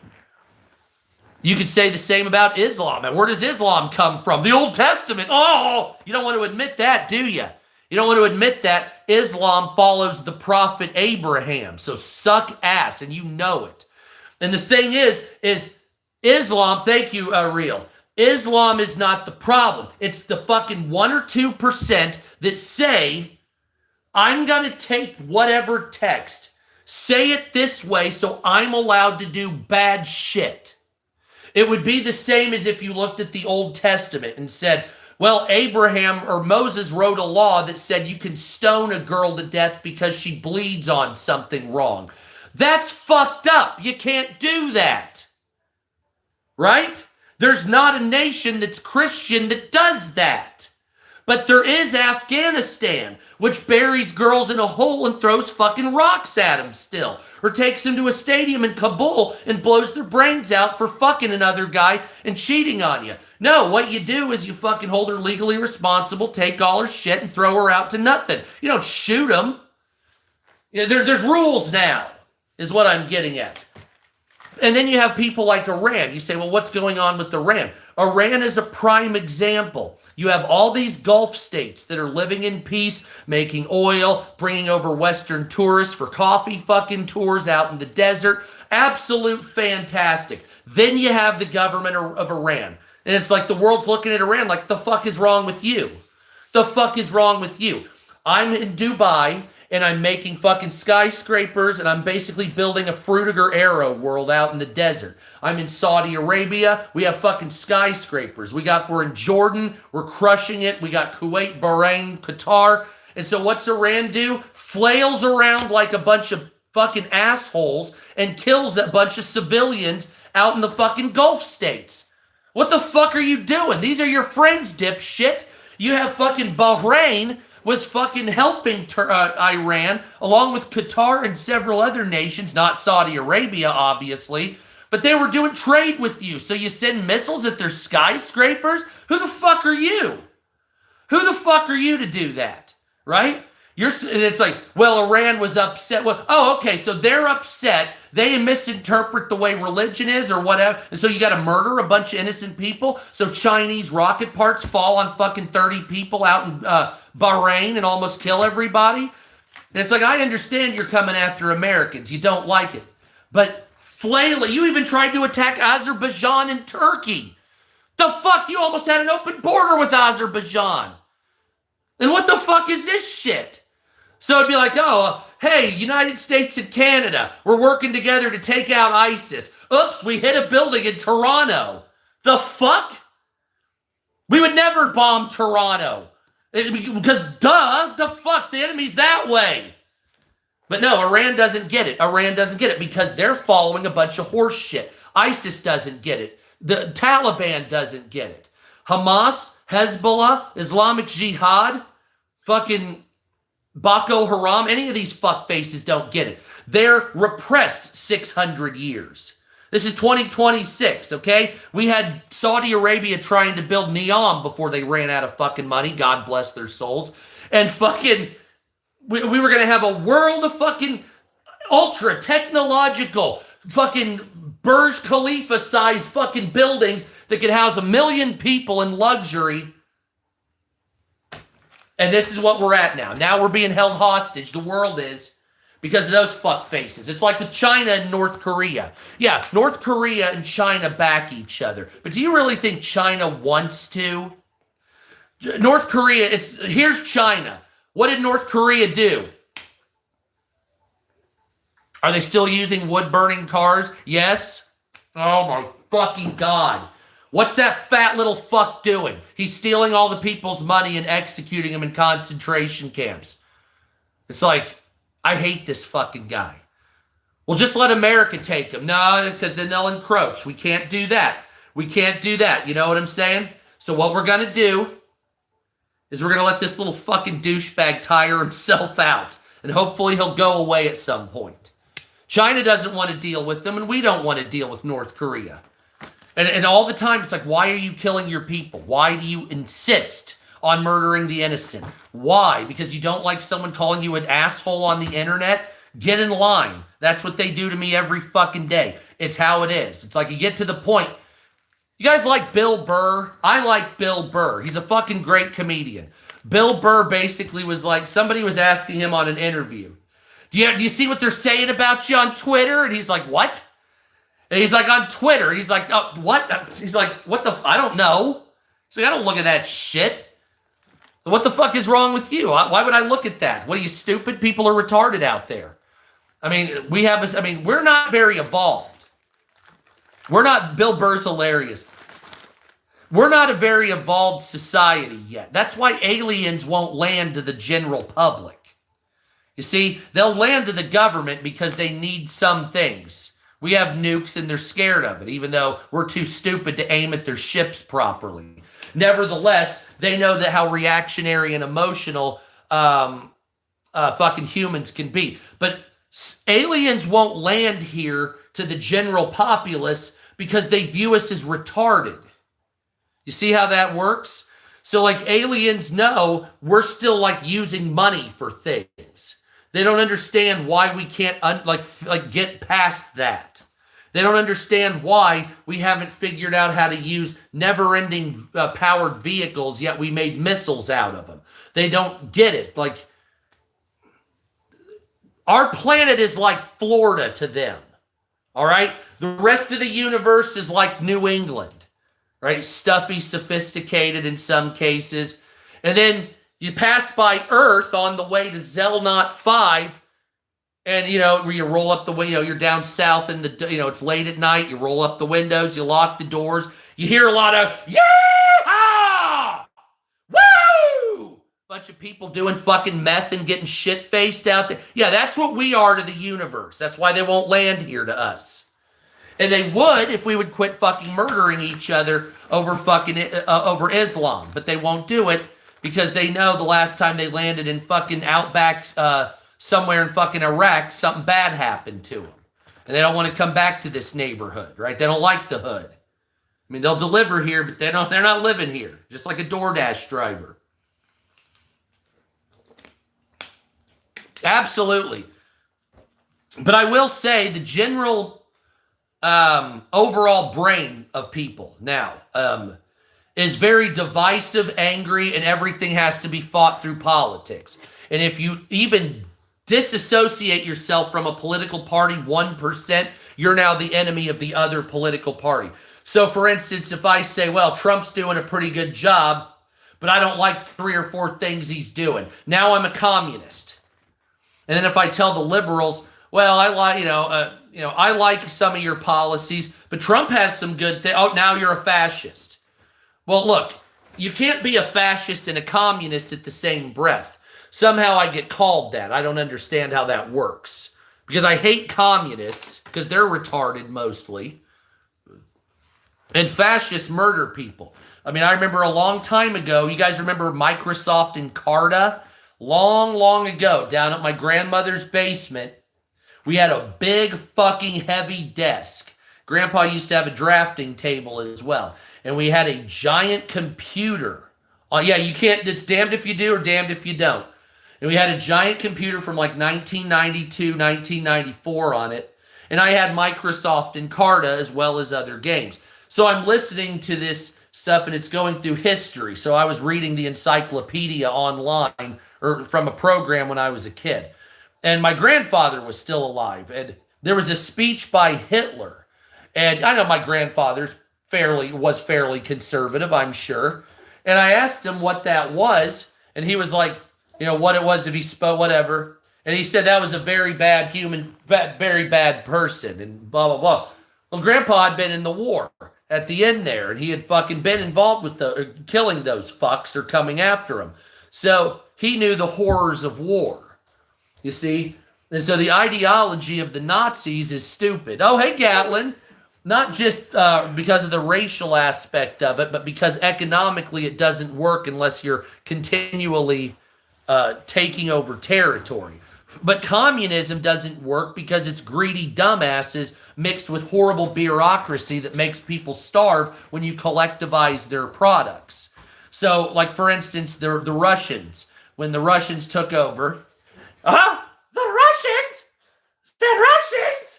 You could say the same about Islam. And where does Islam come from? The Old Testament. Oh, you don't want to admit that, do you? You don't want to admit that Islam follows the prophet Abraham. So suck ass, and you know it. And the thing is Islam, thank you, Real. Islam is not the problem. It's the fucking 1 or 2% that say, I'm going to take whatever text, say it this way so I'm allowed to do bad shit. It would be the same as if you looked at the Old Testament and said, well, Abraham or Moses wrote a law that said you can stone a girl to death because she bleeds on something wrong. That's fucked up. You can't do that. Right? There's not a nation that's Christian that does that. But there is Afghanistan, which buries girls in a hole and throws fucking rocks at them still. Or takes them to a stadium in Kabul and blows their brains out for fucking another guy and cheating on you. No, what you do is you fucking hold her legally responsible, take all her shit, and throw her out to nothing. You don't shoot them. There's rules now, is what I'm getting at. And then you have people like Iran. You say, well, what's going on with Iran? Iran is a prime example. You have all these Gulf states that are living in peace, making oil, bringing over Western tourists for coffee fucking tours out in the desert. Absolute fantastic. Then you have the government of Iran. And it's like the world's looking at Iran like, the fuck is wrong with you? The fuck is wrong with you? I'm in Dubai and I'm making fucking skyscrapers and I'm basically building a Frutiger Arrow world out in the desert. I'm in Saudi Arabia. We have fucking skyscrapers. We're in Jordan. We're crushing it. We got Kuwait, Bahrain, Qatar. And so what's Iran do? Flails around like a bunch of fucking assholes and kills a bunch of civilians out in the fucking Gulf states. What the fuck are you doing? These are your friends, dipshit. You have fucking Bahrain was fucking helping Iran, along with Qatar and several other nations, not Saudi Arabia, obviously, but they were doing trade with you. So you send missiles at their skyscrapers? Who the fuck are you? Who the fuck are you to do that, right? And it's like, well, Iran was upset. Well, oh, okay, so they're upset. They misinterpret the way religion is or whatever. And so you got to murder a bunch of innocent people. So Chinese rocket parts fall on fucking 30 people out in Bahrain and almost kill everybody. And it's like, I understand you're coming after Americans. You don't like it. But flailing, you even tried to attack Azerbaijan and Turkey. The fuck? You almost had an open border with Azerbaijan. And what the fuck is this shit? So it'd be like, oh, hey, United States and Canada, we're working together to take out ISIS. Oops, we hit a building in Toronto. The fuck? We would never bomb Toronto. Because, duh, the fuck, the enemy's that way. But no, Iran doesn't get it. Iran doesn't get it because they're following a bunch of horse shit. ISIS doesn't get it. The Taliban doesn't get it. Hamas, Hezbollah, Islamic Jihad, fucking Boko Haram, any of these fuckfaces don't get it. They're repressed 600 years. This is 2026, okay? We had Saudi Arabia trying to build Neom before they ran out of fucking money. God bless their souls. And fucking, we were going to have a world of fucking ultra technological fucking Burj Khalifa sized fucking buildings that could house 1 million people in luxury. And this is what we're at now. Now we're being held hostage. The world is. Because of those fuck faces. It's like with China and North Korea. Yeah, North Korea and China back each other. But do you really think China wants to? North Korea, here's China. What did North Korea do? Are they still using wood-burning cars? Yes. Oh my fucking God. What's that fat little fuck doing? He's stealing all the people's money and executing them in concentration camps. It's like, I hate this fucking guy. Well, just let America take him. No, because then they'll encroach. We can't do that. We can't do that. You know what I'm saying? So what we're going to do is we're going to let this little fucking douchebag tire himself out. And hopefully he'll go away at some point. China doesn't want to deal with them, and we don't want to deal with North Korea. And all the time, it's like, why are you killing your people? Why do you insist on murdering the innocent? Why? Because you don't like someone calling you an asshole on the internet? Get in line. That's what they do to me every fucking day. It's how it is. It's like you get to the point. You guys like Bill Burr? I like Bill Burr. He's a fucking great comedian. Bill Burr basically was like, somebody was asking him on an interview, do you see what they're saying about you on Twitter? And he's like, what? And he's like, on Twitter. He's like, oh, what? He's like, what the? I don't know. He's like, I don't look at that shit. What the fuck is wrong with you? Why would I look at that? What are you, stupid? People are retarded out there. I mean, we're not very evolved. Bill Burr's hilarious. We're not a very evolved society yet. That's why aliens won't land to the general public. You see, they'll land to the government because they need some things. We have nukes and they're scared of it, even though we're too stupid to aim at their ships properly. Nevertheless, they know that how reactionary and emotional fucking humans can be. But aliens won't land here to the general populace because they view us as retarded. You see how that works? So like aliens know we're still like using money for things. They don't understand why we can't get past that. They don't understand why we haven't figured out how to use never-ending powered vehicles, yet we made missiles out of them. They don't get it. Like, our planet is like Florida to them, all right? The rest of the universe is like New England, right? Stuffy, sophisticated in some cases. And then you pass by Earth on the way to Zelnot 5, and, you roll up the window, you're down south in it's late at night, you roll up the windows, you lock the doors, you hear a lot of, yeah! Woo! Bunch of people doing fucking meth and getting shit-faced out there. Yeah, that's what we are to the universe. That's why they won't land here to us. And they would if we would quit fucking murdering each other over Islam, but they won't do it because they know the last time they landed in fucking outback somewhere in fucking Iraq, something bad happened to them. And they don't want to come back to this neighborhood, right? They don't like the hood. I mean, they'll deliver here, but they're not living here. Just like a DoorDash driver. Absolutely. But I will say the general overall brain of people now is very divisive, angry, and everything has to be fought through politics. And if you even disassociate yourself from a political party 1%, you're now the enemy of the other political party. So, for instance, if I say, well, Trump's doing a pretty good job, but I don't like 3 or 4 things he's doing, now I'm a communist. And then if I tell the liberals, well, I like some of your policies, but Trump has some good things. Oh, now you're a fascist. Well, look, you can't be a fascist and a communist at the same breath. Somehow I get called that. I don't understand how that works. Because I hate communists, because they're retarded mostly. And fascists murder people. I mean, I remember a long time ago, you guys remember Microsoft Encarta? Long ago, down at my grandmother's basement, we had a big fucking heavy desk. Grandpa used to have a drafting table as well. And we had a giant computer. Oh, yeah, you can't, it's damned if you do or damned if you don't. And we had a giant computer from like 1992, 1994 on it. And I had Microsoft Encarta as well as other games. So I'm listening to this stuff and it's going through history. So I was reading the encyclopedia online or from a program when I was a kid. And my grandfather was still alive. And there was a speech by Hitler. And I know my grandfather's was fairly conservative, I'm sure. And I asked him what that was. And he was like, what it was if he spoke, whatever. And he said that was a very bad very bad person and blah, blah, blah. Well, Grandpa had been in the war at the end there. And he had fucking been involved with killing those fucks or coming after him. So he knew the horrors of war, you see. And so the ideology of the Nazis is stupid. Oh, hey, Gatlin. Not just because of the racial aspect of it, but because economically it doesn't work unless you're continually taking over territory. But communism doesn't work because it's greedy dumbasses mixed with horrible bureaucracy that makes people starve when you collectivize their products. So, like, for instance, the Russians, when the Russians took over. The Russians? The Russians?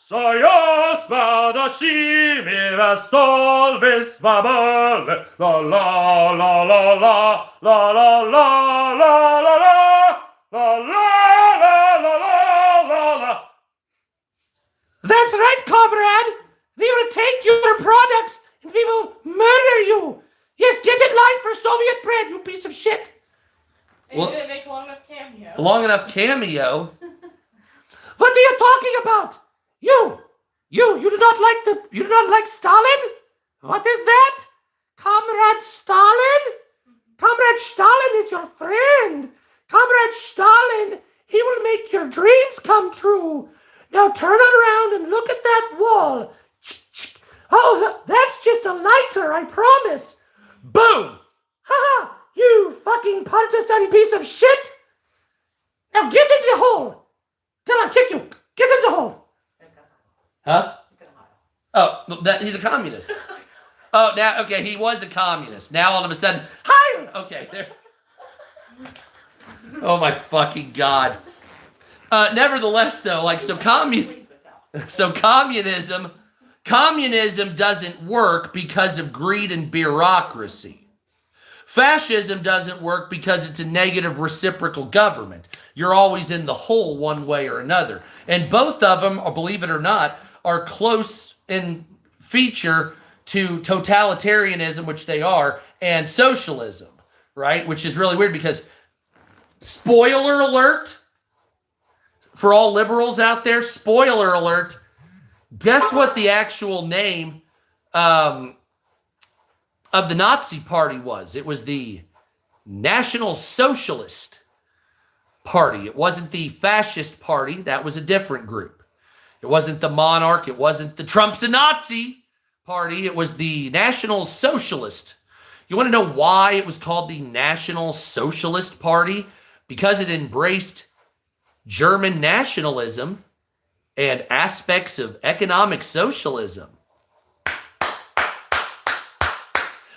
Soyuz vadashimi vestol visvabal la la la la la la la la la la la la la la. That's right, comrade. We will take your products and we will murder you. Yes, get in line for Soviet bread, you piece of shit. And you didn't make long enough cameo. Long enough cameo? What are you talking about? You do not like Stalin? What is that? Comrade Stalin? Comrade Stalin is your friend. Comrade Stalin, he will make your dreams come true. Now turn around and look at that wall. Oh, that's just a lighter, I promise. Boom! Haha, you fucking partisan piece of shit. Now get in the hole. Come on, kick you. Get in the hole. Huh? Oh, he's a communist. Oh, now, okay, he was a communist. Now all of a sudden, hi! Okay, there. Oh my fucking God. Nevertheless, though, like, so communism doesn't work because of greed and bureaucracy. Fascism doesn't work because it's a negative reciprocal government. You're always in the hole one way or another. And both of them, or believe it or not, are close in feature to totalitarianism, which they are, and socialism, right? Which is really weird because, spoiler alert, for all liberals out there, spoiler alert, guess what the actual name of the Nazi Party was? It was the National Socialist Party. It wasn't the Fascist Party. That was a different group. It wasn't the Monarch. It wasn't the Trump's a Nazi Party. It was the National Socialist. You want to know why it was called the National Socialist Party? Because it embraced German nationalism and aspects of economic socialism.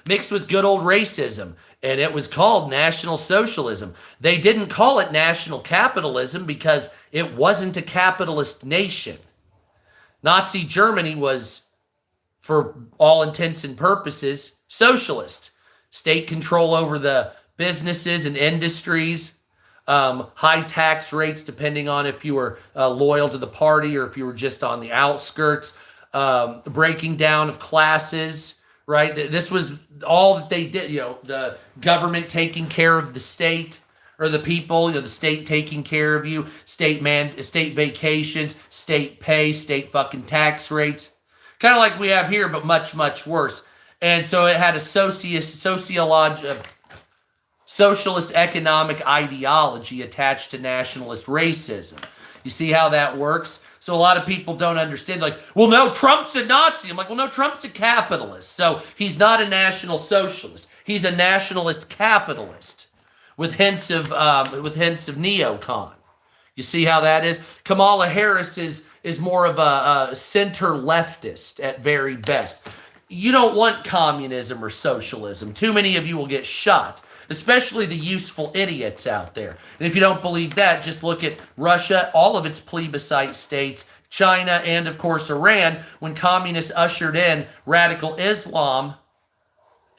mixed with good old racism. And it was called National Socialism. They didn't call it National Capitalism because it wasn't a capitalist nation. Nazi Germany was, for all intents and purposes, socialist. State control over the businesses and industries, high tax rates depending on if you were loyal to the party or if you were just on the outskirts, breaking down of classes, right? This was all that they did, the government taking care of the state or the people, the state taking care of you, state vacations, state pay, state fucking tax rates. Kind of like we have here, but much, much worse. And so it had a socialist economic ideology attached to nationalist racism. You see how that works? So a lot of people don't understand, like, well, no, Trump's a Nazi. I'm like, well, no, Trump's a capitalist. So he's not a national socialist. He's a nationalist capitalist with hints of neocon. You see how that is? Kamala Harris is more of a center leftist at very best. You don't want communism or socialism. Too many of you will get shot, especially the useful idiots out there. And if you don't believe that, just look at Russia, all of its plebiscite states, China, and of course Iran, when communists ushered in radical Islam.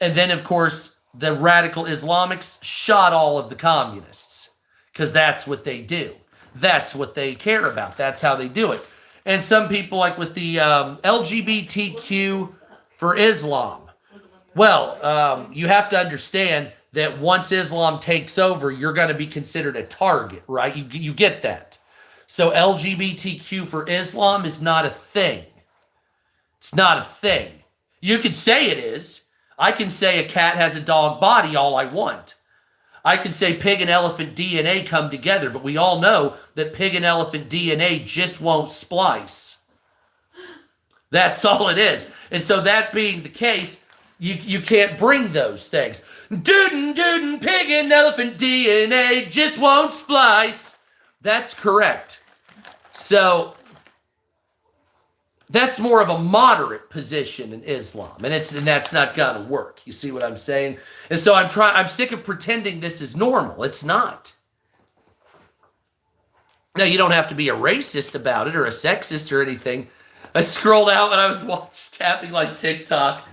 And then, of course, the radical Islamics shot all of the communists because that's what they do. That's what they care about. That's how they do it. And some people, like with the LGBTQ for Islam, well, you have to understand that once Islam takes over, you're going to be considered a target, right? You get that. So LGBTQ for Islam is not a thing. It's not a thing. You could say it is. I can say a cat has a dog body all I want. I can say pig and elephant DNA come together, but we all know that pig and elephant DNA just won't splice. That's all it is. And so that being the case, you can't bring those things. Dudin, pig and elephant DNA just won't splice. That's correct. So that's more of a moderate position in Islam, and that's not gonna work. You see what I'm saying? And so I'm sick of pretending this is normal. It's not. Now, you don't have to be a racist about it or a sexist or anything. I scrolled out when I was tapping like TikTok.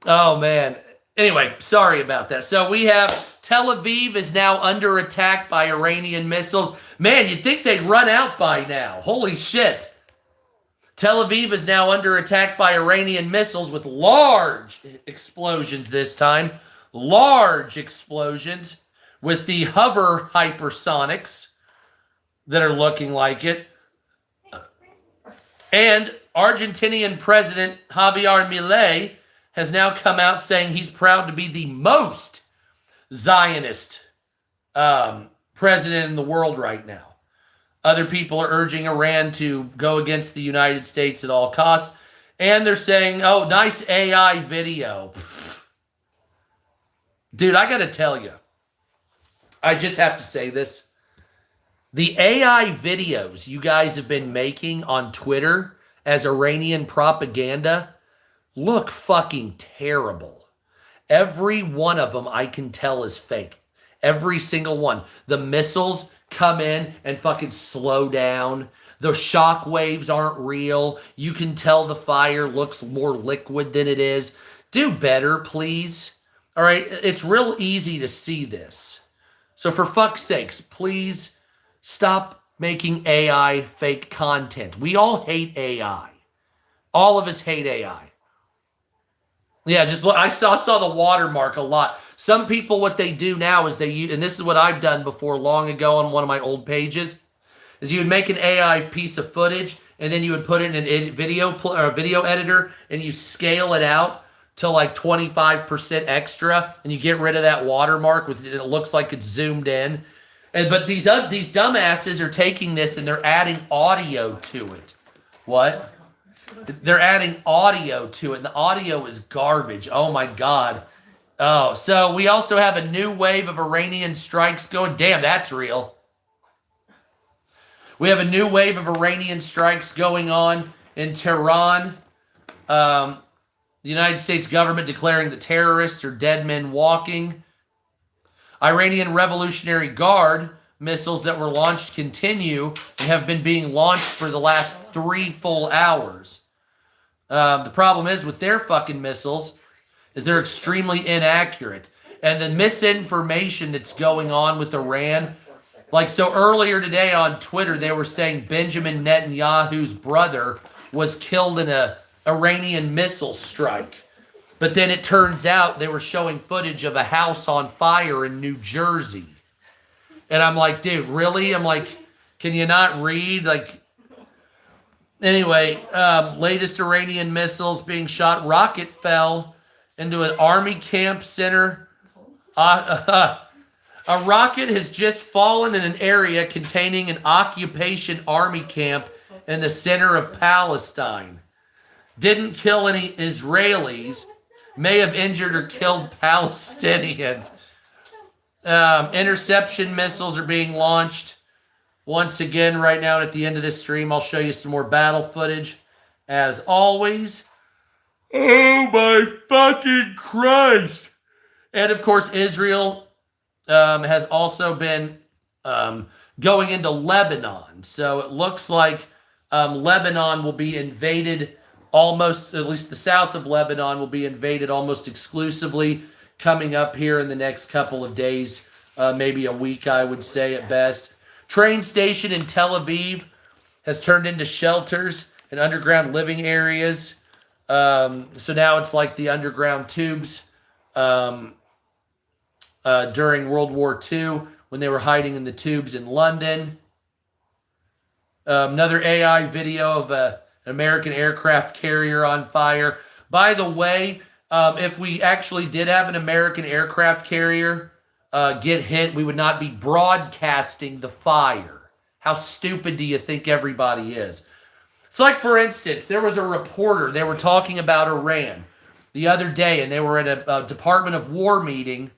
Oh, man. Anyway, sorry about that. So we have Tel Aviv is now under attack by Iranian missiles. Man, you'd think they'd run out by now. Holy shit. Tel Aviv is now under attack by Iranian missiles with large explosions this time. Large explosions with the hover hypersonics that are looking like it. And Argentinian President Javier Milei has now come out saying he's proud to be the most Zionist president in the world right now. Other people are urging Iran to go against the United States at all costs. And they're saying, oh, nice AI video. Dude, I got to tell you, I just have to say this. The AI videos you guys have been making on Twitter as Iranian propaganda look fucking terrible. Every one of them I can tell is fake. Every single one. The missiles come in and fucking slow down. The shock waves aren't real. You can tell the fire looks more liquid than it is. Do better, please. All right, it's real easy to see this. So for fuck's sakes, please stop making AI fake content. We all hate AI. All of us hate AI. Yeah, just look, I saw the watermark a lot. Some people, what they do now is they use, and this is what I've done before long ago on one of my old pages, is you would make an AI piece of footage, and then you would put it in a video editor, and you scale it out to like 25% extra, and you get rid of that watermark with it looks like it's zoomed in. But these dumbasses are taking this and they're adding audio to it. What? They're adding audio to it, and the audio is garbage. Oh my God. Oh, so we also have a new wave of Iranian strikes going. Damn, that's real. We have a new wave of Iranian strikes going on in Tehran. The United States government declaring the terrorists are dead men walking. Iranian Revolutionary Guard missiles that were launched continue and have been being launched for the last 3 full hours. The problem is with their fucking missiles is they're extremely inaccurate. And the misinformation that's going on with Iran, like so earlier today on Twitter, they were saying Benjamin Netanyahu's brother was killed in a Iranian missile strike. But then it turns out they were showing footage of a house on fire in New Jersey. And I'm like, dude, really? I'm like, can you not read? Like, anyway, latest Iranian missiles being shot. Rocket fell into an army camp center. A rocket has just fallen in an area containing an occupation army camp in the center of Palestine. Didn't kill any Israelis. May have injured or killed Palestinians. Interception missiles are being launched. Once again, right now at the end of this stream, I'll show you some more battle footage. As always. Oh my fucking Christ. And of course, Israel has also been going into Lebanon. So it looks like Lebanon will be invaded almost, at least the south of Lebanon will be invaded almost exclusively coming up here in the next couple of days, maybe a week, I would say at best. Train station in Tel Aviv has turned into shelters and underground living areas. So now it's like the underground tubes during World War II when they were hiding in the tubes in London. Another AI video of an American aircraft carrier on fire. By the way, if we actually did have an American aircraft carrier get hit, we would not be broadcasting the fire. How stupid do you think everybody is? It's like, for instance, there was a reporter, they were talking about Iran the other day, and they were at a Department of War meeting,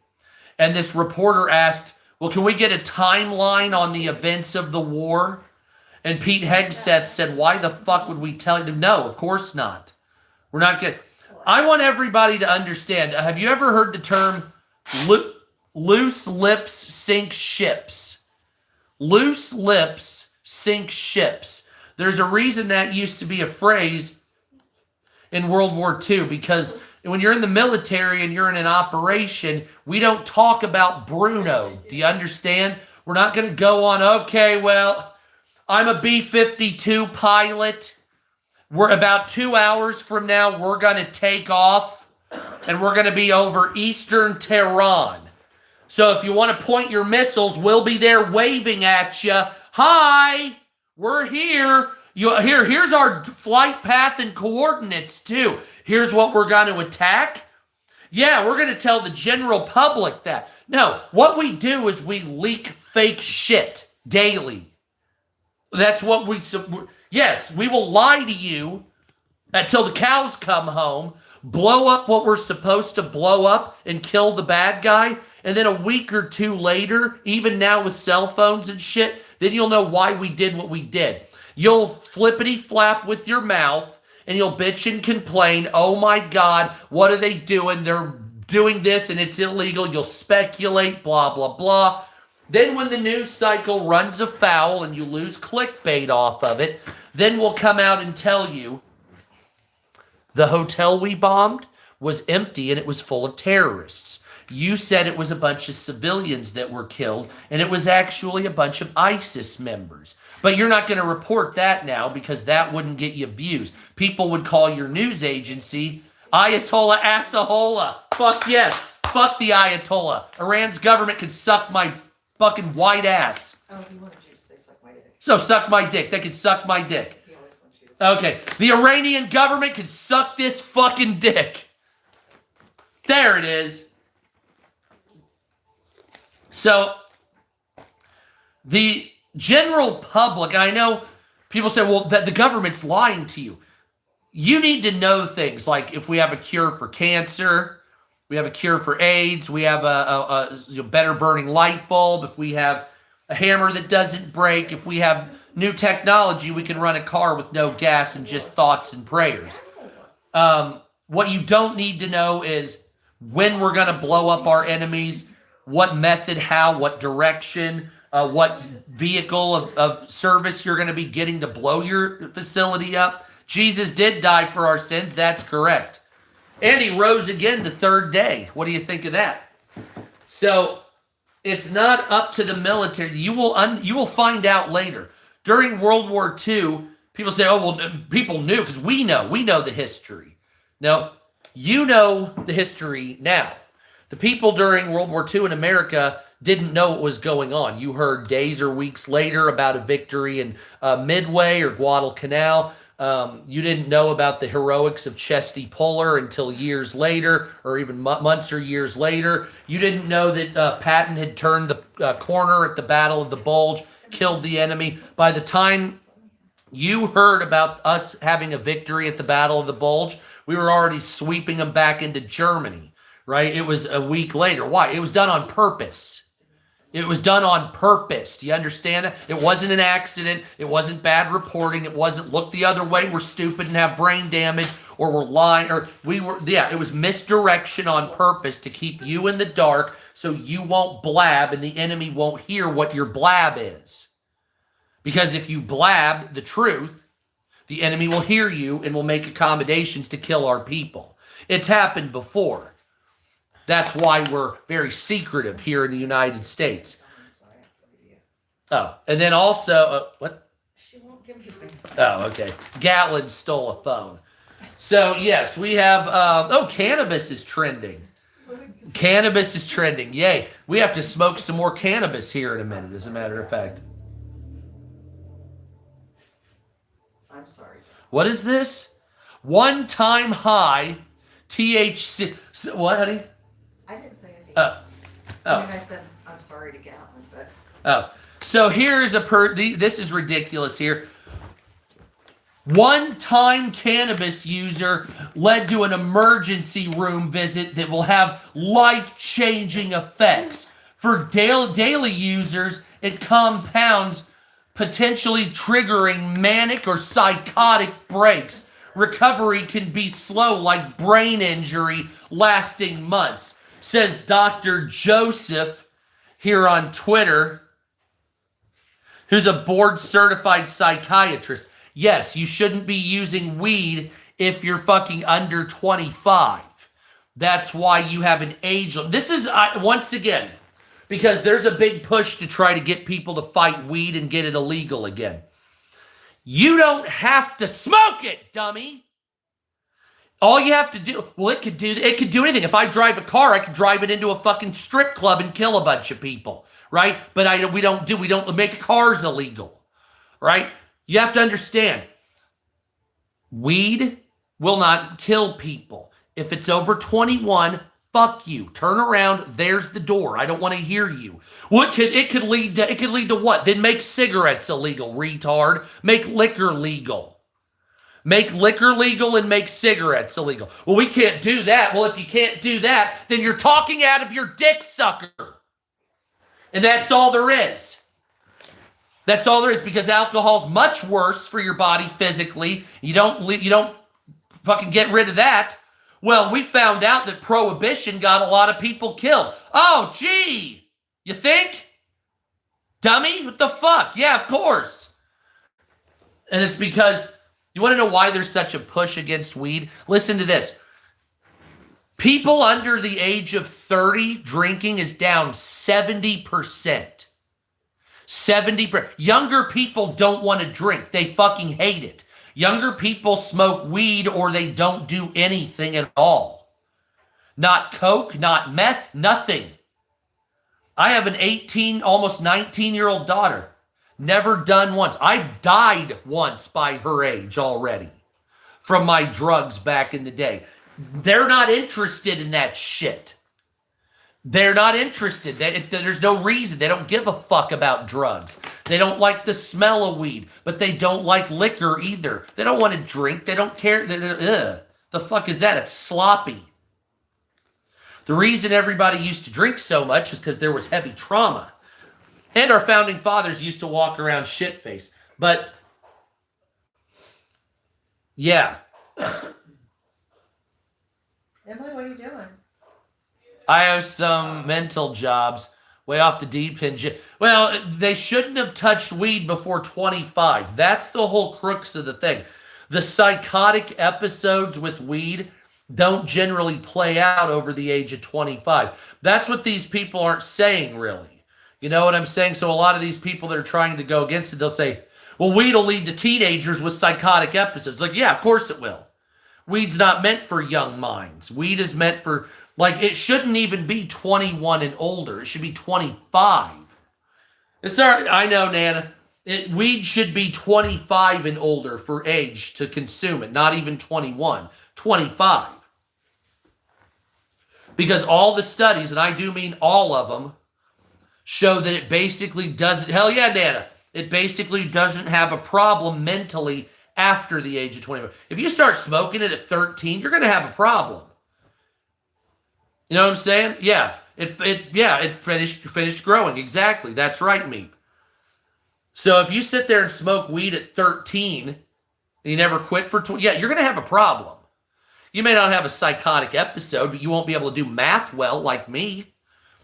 and this reporter asked, well, can we get a timeline on the events of the war? And Pete Hegseth said, why the fuck would we tell you? No, of course not. We're not going to. I want everybody to understand. Have you ever heard the term loose lips sink ships? Loose lips sink ships. There's a reason that used to be a phrase in World War II, because when you're in the military and you're in an operation, we don't talk about Bruno. Do you understand? We're not going to go on, okay, well, I'm a B-52 pilot. We're about 2 hours from now, we're going to take off, and we're going to be over eastern Tehran. So if you want to point your missiles, we'll be there waving at you. Hi, we're here. Here's our flight path and coordinates, too. Here's what we're going to attack. Yeah, we're going to tell the general public that. No, what we do is we leak fake shit daily. That's what we... Yes, we will lie to you until the cows come home, blow up what we're supposed to blow up and kill the bad guy, and then a week or two later, even now with cell phones and shit, then you'll know why we did what we did. You'll flippity flap with your mouth, and you'll bitch and complain, oh my God, what are they doing? They're doing this and it's illegal. You'll speculate, blah, blah, blah. Then when the news cycle runs afoul and you lose clickbait off of it, then we'll come out and tell you the hotel we bombed was empty and it was full of terrorists. You said it was a bunch of civilians that were killed, and it was actually a bunch of ISIS members. But you're not going to report that now because that wouldn't get you views. People would call your news agency Ayatollah Assahola. Fuck yes. Fuck the Ayatollah. Iran's government can suck my fucking white ass. Oh, he wanted you to say suck my dick. So suck my dick. They can suck my dick. He always wants you to say. Okay. The Iranian government can suck this fucking dick. There it is. So, the general public, and I know people say, well, that the government's lying to you. You need to know things like if we have a cure for cancer, we have a cure for AIDS, we have a better burning light bulb, if we have a hammer that doesn't break, if we have new technology, we can run a car with no gas and just thoughts and prayers. What you don't need to know is when we're going to blow up our enemies, what method, how, what direction, what vehicle of service you're going to be getting to blow your facility up. Jesus did die for our sins. That's correct. And he rose again the third day. What do you think of that? So it's not up to the military. You will find out later. During World War II, people say, oh, well, people knew because we know the history. No, you know the history now. The people during World War II in America didn't know what was going on. You heard days or weeks later about a victory in Midway or Guadalcanal. You didn't know about the heroics of Chesty Puller until years later, or even months or years later. You didn't know that Patton had turned the corner at the Battle of the Bulge, killed the enemy. By the time you heard about us having a victory at the Battle of the Bulge, we were already sweeping them back into Germany, right? It was a week later. Why? It was done on purpose. It was done on purpose. Do you understand that? It wasn't an accident. It wasn't bad reporting. It wasn't look the other way. We're stupid and have brain damage, or we're lying, or it was misdirection on purpose to keep you in the dark so you won't blab and the enemy won't hear what your blab is. Because if you blab the truth, the enemy will hear you and will make accommodations to kill our people. It's happened before. That's why we're very secretive here in the United States. Oh, and then also, what? She won't give you Oh, okay. Gatlin stole a phone. So, yes, we have, cannabis is trending. Cannabis is trending. Yay. We have to smoke some more cannabis here in a minute, as a matter of fact. I'm sorry. What is this? One-time high THC. What, honey? I didn't say anything. Oh. I mean, I said I'm sorry to Gatlin, but Oh. So here's this is ridiculous here. One-time cannabis user led to an emergency room visit that will have life-changing effects. For daily users, it compounds potentially triggering manic or psychotic breaks. Recovery can be slow, like brain injury, lasting months, says Dr. Joseph here on Twitter, who's a board-certified psychiatrist. Yes, you shouldn't be using weed if you're fucking under 25. That's why you have an age. This is, once again, because there's a big push to try to get people to fight weed and get it illegal again. You don't have to smoke it, dummy. All you have to do, well, it could do anything. If I drive a car, I could drive it into a fucking strip club and kill a bunch of people, right? But we don't make cars illegal, right? You have to understand, weed will not kill people. If it's over 21, fuck you. Turn around. There's the door. I don't want to hear you. It could lead to what? Then make cigarettes illegal, retard. Make liquor legal. Make liquor legal and make cigarettes illegal. Well, we can't do that. Well, if you can't do that, then you're talking out of your dick sucker. And that's all there is. That's all there is, because alcohol's much worse for your body physically. You don't fucking get rid of that. Well, we found out that prohibition got a lot of people killed. Oh, gee. You think? Dummy? What the fuck? Yeah, of course. And it's because, you want to know why there's such a push against weed? Listen to this. People under the age of 30 drinking is down 70%. 70%. Younger people don't want to drink. They fucking hate it. Younger people smoke weed or they don't do anything at all. Not coke, not meth, nothing. I have an 18, almost 19-year-old daughter. Never done once. I died once by her age already from my drugs back in the day. They're not interested in that shit. They're not interested. There's no reason. They don't give a fuck about drugs. They don't like the smell of weed, but they don't like liquor either. They don't want to drink. They don't care. The fuck is that? It's sloppy. The reason everybody used to drink so much is because there was heavy trauma. And our founding fathers used to walk around shit-faced. But, yeah. Emily, what are you doing? I have some mental jobs way off the deep end. Well, they shouldn't have touched weed before 25. That's the whole crux of the thing. The psychotic episodes with weed don't generally play out over the age of 25. That's what these people aren't saying, really. You know what I'm saying? So a lot of these people that are trying to go against it, they'll say, well, weed will lead to teenagers with psychotic episodes. Like, yeah, of course it will. Weed's not meant for young minds. Weed is meant for, like, it shouldn't even be 21 and older. It should be 25. It's all right. I know, Nana. Weed should be 25 and older for age to consume it, not even 21. 25. Because all the studies, and I do mean all of them, show that it basically doesn't, hell yeah, Nana, it basically doesn't have a problem mentally after the age of 21. If you start smoking it at 13, you're going to have a problem. You know what I'm saying? Yeah. It finished growing. Exactly. That's right, me. So if you sit there and smoke weed at 13 and you never quit for 20, yeah, you're going to have a problem. You may not have a psychotic episode, but you won't be able to do math well like me.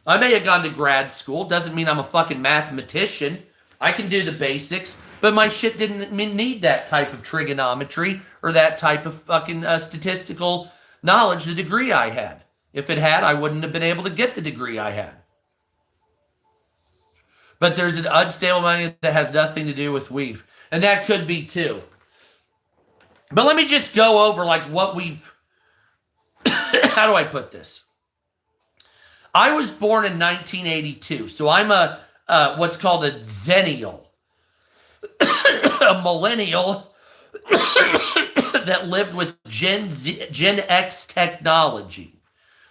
I may have gone to grad school. Doesn't mean I'm a fucking mathematician. I can do the basics, but my shit didn't need that type of trigonometry or that type of fucking statistical knowledge, the degree I had. If it had, I wouldn't have been able to get the degree I had. But there's an unstable money that has nothing to do with weed. And that could be too. But let me just go over like what we've... How do I put this? I was born in 1982, so I'm a what's called a Zennial. A millennial that lived with Gen X technology.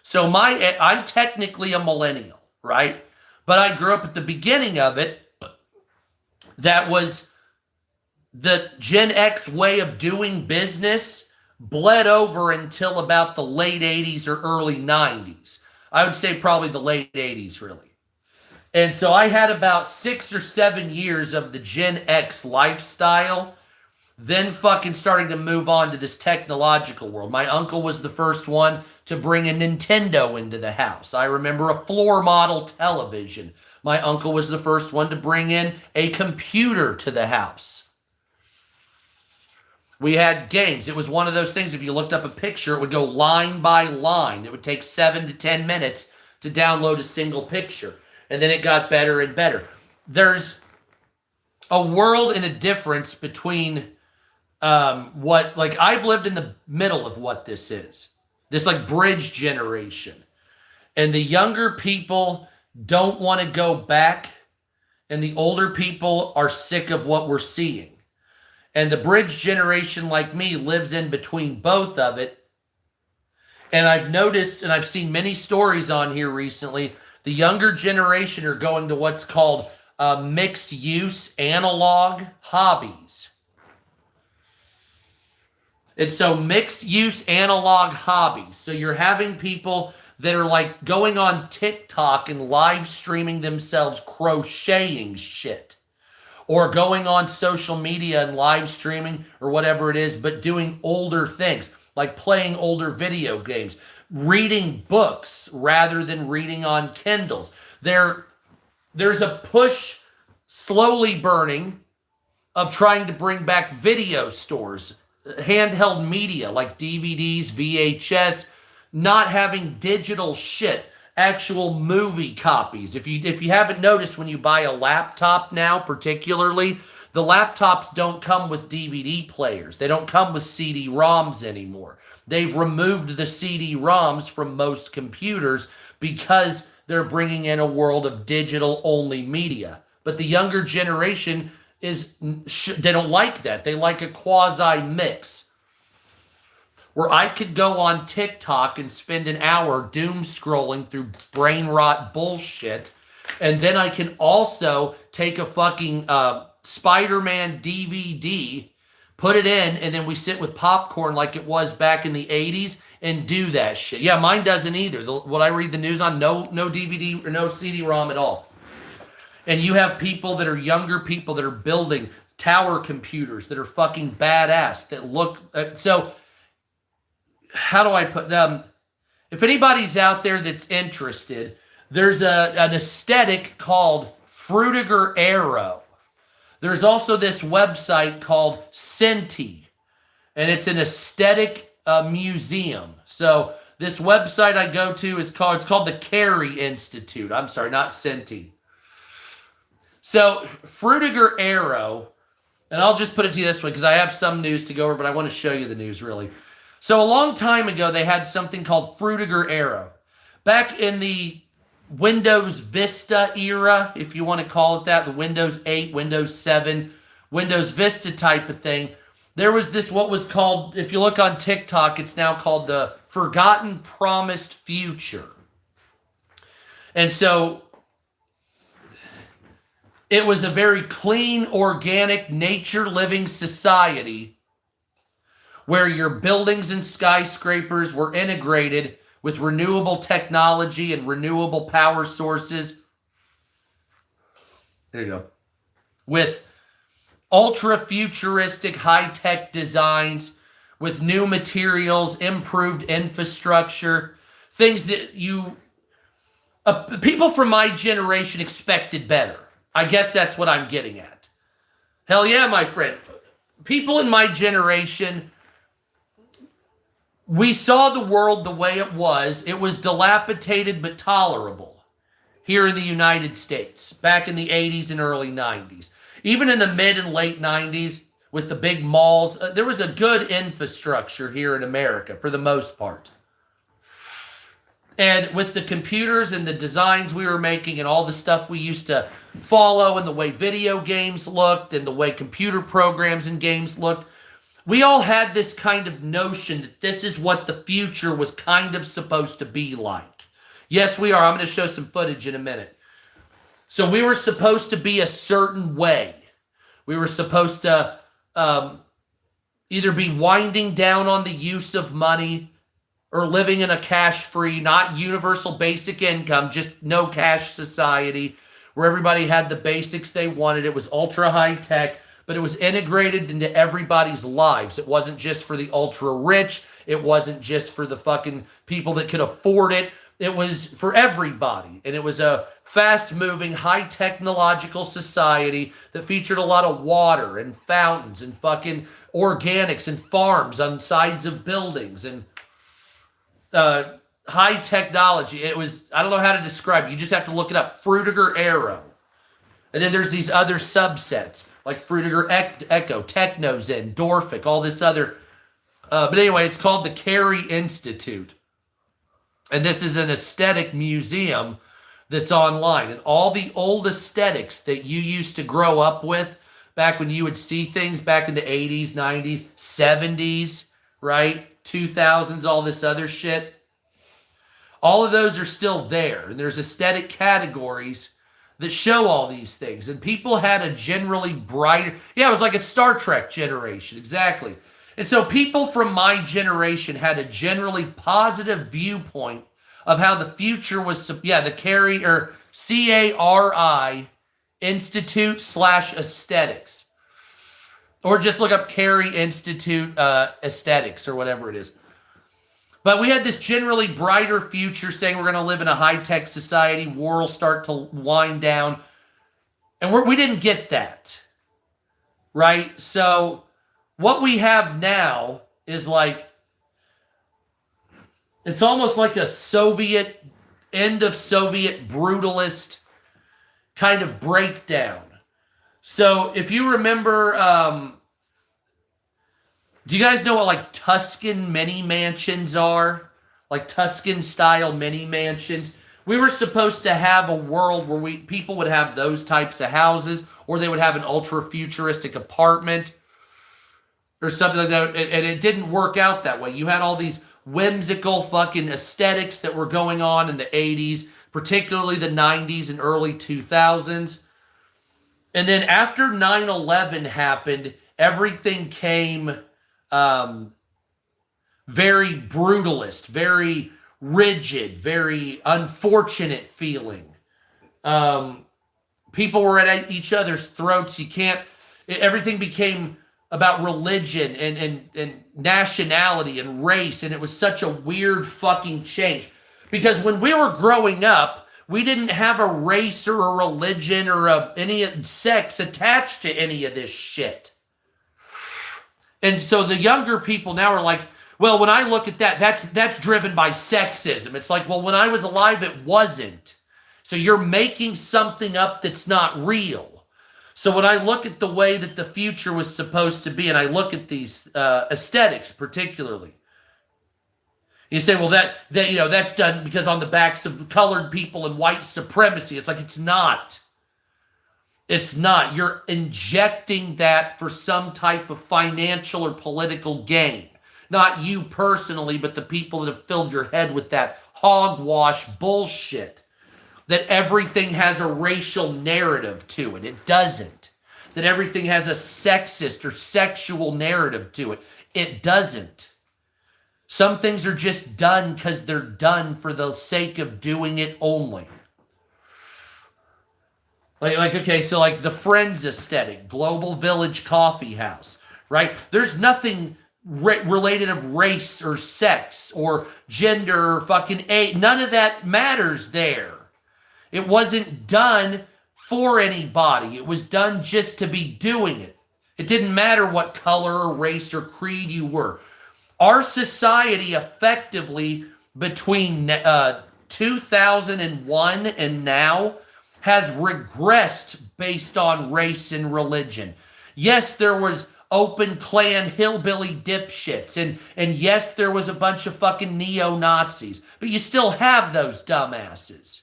So I'm technically a millennial, right? But I grew up at the beginning of it. That was the Gen X way of doing business bled over until about the late 80s or early 90s. I would say probably the late 80s, really. And so I had about 6 or 7 years of the Gen X lifestyle, then fucking starting to move on to this technological world. My uncle was the first one to bring a Nintendo into the house. I remember a floor model television. My uncle was the first one to bring in a computer to the house. We had games. It was one of those things, if you looked up a picture, it would go line by line. It would take 7 to 10 minutes to download a single picture. And then it got better and better. There's a world and a difference between I've lived in the middle of what this is. This like bridge generation. And the younger people don't want to go back. And the older people are sick of what we're seeing. And the bridge generation like me lives in between both of it. And I've noticed, and I've seen many stories on here recently, the younger generation are going to what's called mixed use analog hobbies. And so mixed use analog hobbies. So you're having people that are like going on TikTok and live streaming themselves crocheting shit. Or going on social media and live streaming or whatever it is, but doing older things, like playing older video games, reading books rather than reading on Kindles. There's a push slowly burning of trying to bring back video stores, handheld media like DVDs, VHS, not having digital shit. Actual movie copies. If you haven't noticed, when you buy a laptop now, particularly, the laptops don't come with DVD players. They don't come with CD-ROMs anymore. They've removed the CD-ROMs from most computers because they're bringing in a world of digital-only media. But the younger generation they don't like that. They like a quasi-mix. Where I could go on TikTok and spend an hour doom scrolling through brain rot bullshit. And then I can also take a fucking Spider-Man DVD, put it in, and then we sit with popcorn like it was back in the 80s and do that shit. Yeah, mine doesn't either. What I read the news on, no DVD or no CD-ROM at all. And you have people that are younger people that are building tower computers that are fucking badass, that look... so... How do I put them? if anybody's out there that's interested, there's an aesthetic called Frutiger Aero. There's also this website called Senti, and it's an aesthetic museum. So this website I go to it's called the Carey Institute. I'm sorry, not Senti. So Frutiger Aero, and I'll just put it to you this way because I have some news to go over, but I want to show you the news really. So a long time ago, they had something called Frutiger Aero. Back in the Windows Vista era, if you want to call it that, the Windows 8, Windows 7, Windows Vista type of thing, there was this, what was called, if you look on TikTok, it's now called the Forgotten Promised Future. And so it was a very clean, organic, nature-living society where your buildings and skyscrapers were integrated with renewable technology and renewable power sources. There you go. With ultra-futuristic, high-tech designs, with new materials, improved infrastructure, things that people from my generation expected better. I guess that's what I'm getting at. Hell yeah, my friend. People in my generation, we saw the world the way it was. It was dilapidated but tolerable here in the United States back in the 80s and early 90s. Even in the mid and late 90s with the big malls, there was a good infrastructure here in America for the most part. And with the computers and the designs we were making and all the stuff we used to follow and the way video games looked and the way computer programs and games looked, we all had this kind of notion that this is what the future was kind of supposed to be like. Yes, we are. I'm going to show some footage in a minute. So we were supposed to be a certain way. We were supposed to either be winding down on the use of money or living in a cash-free, not universal basic income, just no cash society where everybody had the basics they wanted. It was ultra high-tech, but it was integrated into everybody's lives. It wasn't just for the ultra-rich. It wasn't just for the fucking people that could afford it. It was for everybody. And it was a fast-moving, high-technological society that featured a lot of water and fountains and fucking organics and farms on sides of buildings and high technology. It was, I don't know how to describe it. You just have to look it up. Frutiger Aero. And then there's these other subsets like Frutiger Echo, Technozen, Dorfic, all this other. But anyway, it's called the Carey Institute. And this is an aesthetic museum that's online. And all the old aesthetics that you used to grow up with back when you would see things back in the 80s, 90s, 70s, right? 2000s, all this other shit. All of those are still there. And there's aesthetic categories that show all these things. And people had a generally brighter, yeah, it was like a Star Trek generation, exactly. And so people from my generation had a generally positive viewpoint of how the future was, the Carey or CARI Institute / aesthetics. Or just look up Carey Institute aesthetics or whatever it is. But we had this generally brighter future saying we're going to live in a high-tech society. War will start to wind down. And we didn't get that. Right? So what we have now is like, it's almost like a Soviet, end of Soviet brutalist kind of breakdown. So if you remember, do you guys know what like Tuscan mini mansions are? Like Tuscan style mini mansions. We were supposed to have a world where people would have those types of houses, or they would have an ultra futuristic apartment or something like that. And it didn't work out that way. You had all these whimsical fucking aesthetics that were going on in the 80s, particularly the 90s and early 2000s. And then after 9/11 happened, everything came very brutalist, very rigid, very unfortunate feeling. People were at each other's throats. Everything became about religion and nationality and race, and it was such a weird fucking change. Because when we were growing up, we didn't have a race or a religion or any sex attached to any of this shit. And so the younger people now are like, well, when I look at that, that's driven by sexism. It's like, well, when I was alive, it wasn't. So you're making something up that's not real. So when I look at the way that the future was supposed to be, and I look at these aesthetics particularly, you say, well, that's done because on the backs of colored people and white supremacy. It's like, it's not. It's not. You're injecting that for some type of financial or political gain. Not you personally, but the people that have filled your head with that hogwash bullshit. That everything has a racial narrative to it. It doesn't. That everything has a sexist or sexual narrative to it. It doesn't. Some things are just done because they're done for the sake of doing it only. Okay, so like the Friends aesthetic, Global Village Coffee House, right? There's nothing related of race or sex or gender or fucking age. None of that matters there. It wasn't done for anybody. It was done just to be doing it. It didn't matter what color or race or creed you were. Our society effectively between 2001 and now has regressed based on race and religion. Yes, there was open Klan hillbilly dipshits, and yes, there was a bunch of fucking neo-Nazis, but you still have those dumbasses.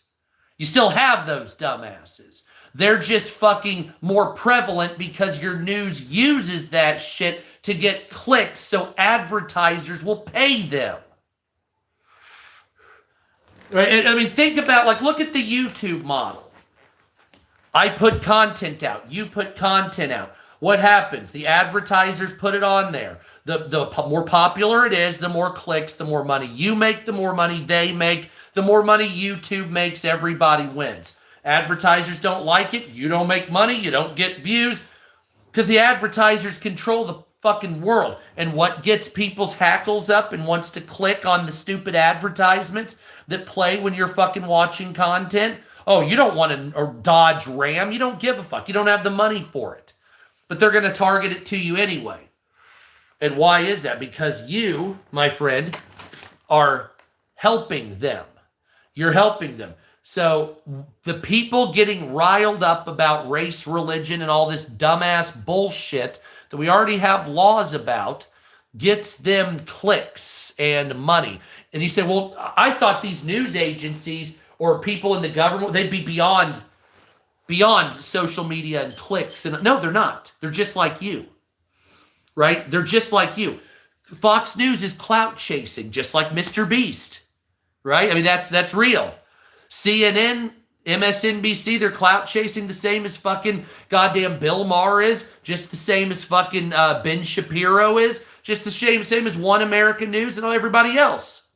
You still have those dumbasses. They're just fucking more prevalent because your news uses that shit to get clicks so advertisers will pay them. Right? I mean, think about, like, look at the YouTube model. I put content out. You put content out. What happens? The advertisers put it on there. The more popular it is, the more clicks, the more money you make, the more money they make. The more money YouTube makes, everybody wins. Advertisers don't like it. You don't make money. You don't get views. Because the advertisers control the fucking world. And what gets people's hackles up and wants to click on the stupid advertisements that play when you're fucking watching content? Oh, you don't want a Dodge Ram. You don't give a fuck. You don't have the money for it. But they're going to target it to you anyway. And why is that? Because you, my friend, are helping them. You're helping them. So the people getting riled up about race, religion, and all this dumbass bullshit that we already have laws about gets them clicks and money. And you say, well, I thought these news agencies or people in the government, they'd be beyond social media and clicks. And no, they're not. They're just like you, right? They're just like you. Fox News is clout chasing, just like Mr. Beast, right? I mean, that's real. CNN, MSNBC, they're clout chasing the same as fucking goddamn Bill Maher is, just the same as fucking Ben Shapiro is, just the same as One American News and everybody else.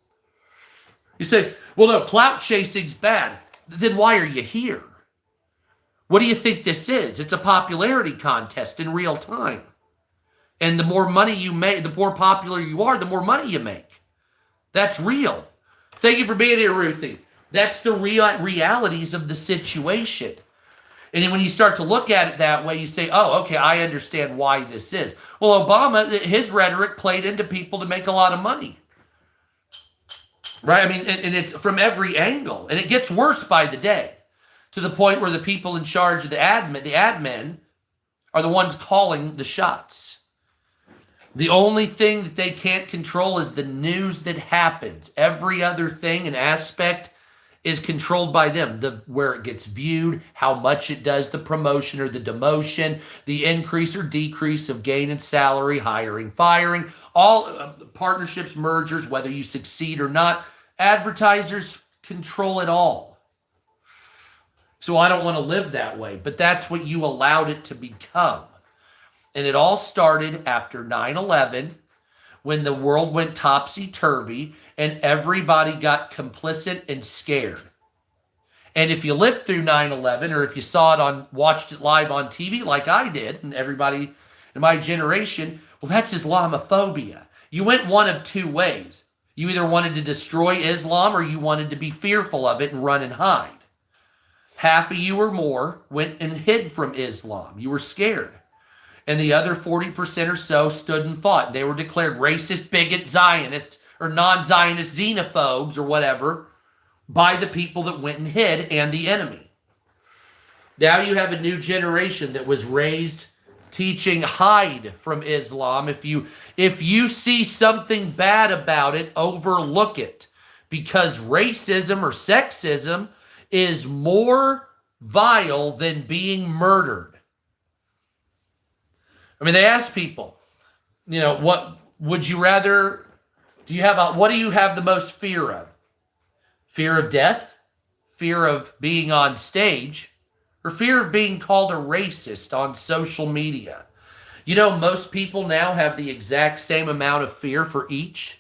You say, well, no, clout chasing's bad. Then why are you here? What do you think this is? It's a popularity contest in real time. And the more money you make, the more popular you are, the more money you make. That's real. Thank you for being here, Ruthie. That's the realities of the situation. And then when you start to look at it that way, you say, oh, okay, I understand why this is. Well, Obama, his rhetoric played into people to make a lot of money. Right? I mean, and it's from every angle. And it gets worse by the day, to the point where the people in charge of the admin are the ones calling the shots. The only thing that they can't control is the news that happens. Every other thing and aspect is controlled by them. Where it gets viewed, how much it does, the promotion or the demotion, the increase or decrease of gain in salary, hiring, firing, all partnerships, mergers, whether you succeed or not. Advertisers control it all. So I don't want to live that way, but that's what you allowed it to become. And it all started after 9/11, when the world went topsy-turvy and everybody got complicit and scared. And if you lived through 9/11, or if you watched it live on TV like I did, and everybody in my generation, well, that's Islamophobia. You went one of two ways. You either wanted to destroy Islam or you wanted to be fearful of it and run and hide. Half of you or more went and hid from Islam. You were scared. And the other 40% or so stood and fought. They were declared racist, bigot, Zionist, or non-Zionist xenophobes or whatever by the people that went and hid and the enemy. Now you have a new generation that was raised teaching hide from Islam. If you see something bad about it, overlook it, because racism or sexism is more vile than being murdered. I mean, they ask people, what would you rather, what do you have the most fear of? Fear of death, fear of being on stage, or fear of being called a racist on social media? Most people now have the exact same amount of fear for each.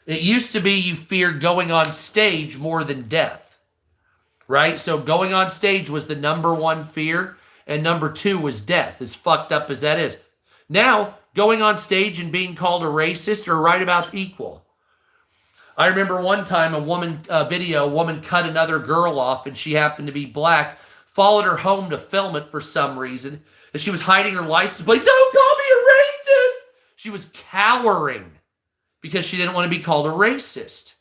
It used to be you feared going on stage more than death, right? So going on stage was the number one fear, and number two was death, as fucked up as that is. Now, going on stage and being called a racist are right about equal. I remember one time a woman cut another girl off, and she happened to be black, followed her home to film it for some reason, and she was hiding her license plate. Don't call me a racist! She was cowering because she didn't want to be called a racist.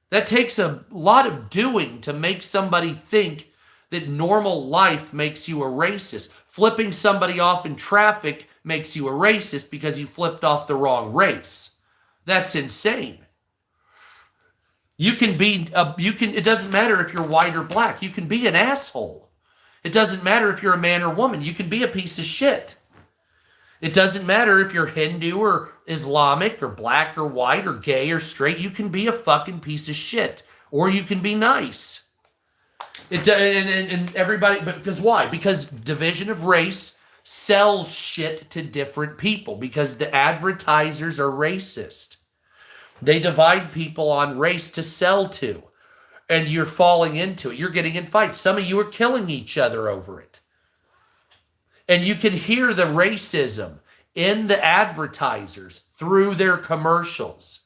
That takes a lot of doing to make somebody think that normal life makes you a racist. Flipping somebody off in traffic makes you a racist because you flipped off the wrong race. That's insane. It doesn't matter if you're white or black. You can be an asshole. It doesn't matter if you're a man or woman. You can be a piece of shit. It doesn't matter if you're Hindu or Islamic or black or white or gay or straight. You can be a fucking piece of shit. Or you can be nice. And everybody, because why? Because division of race sells shit to different people, because the advertisers are racist. They divide people on race to sell to, and you're falling into it. You're getting in fights. Some of you are killing each other over it. And you can hear the racism in the advertisers through their commercials.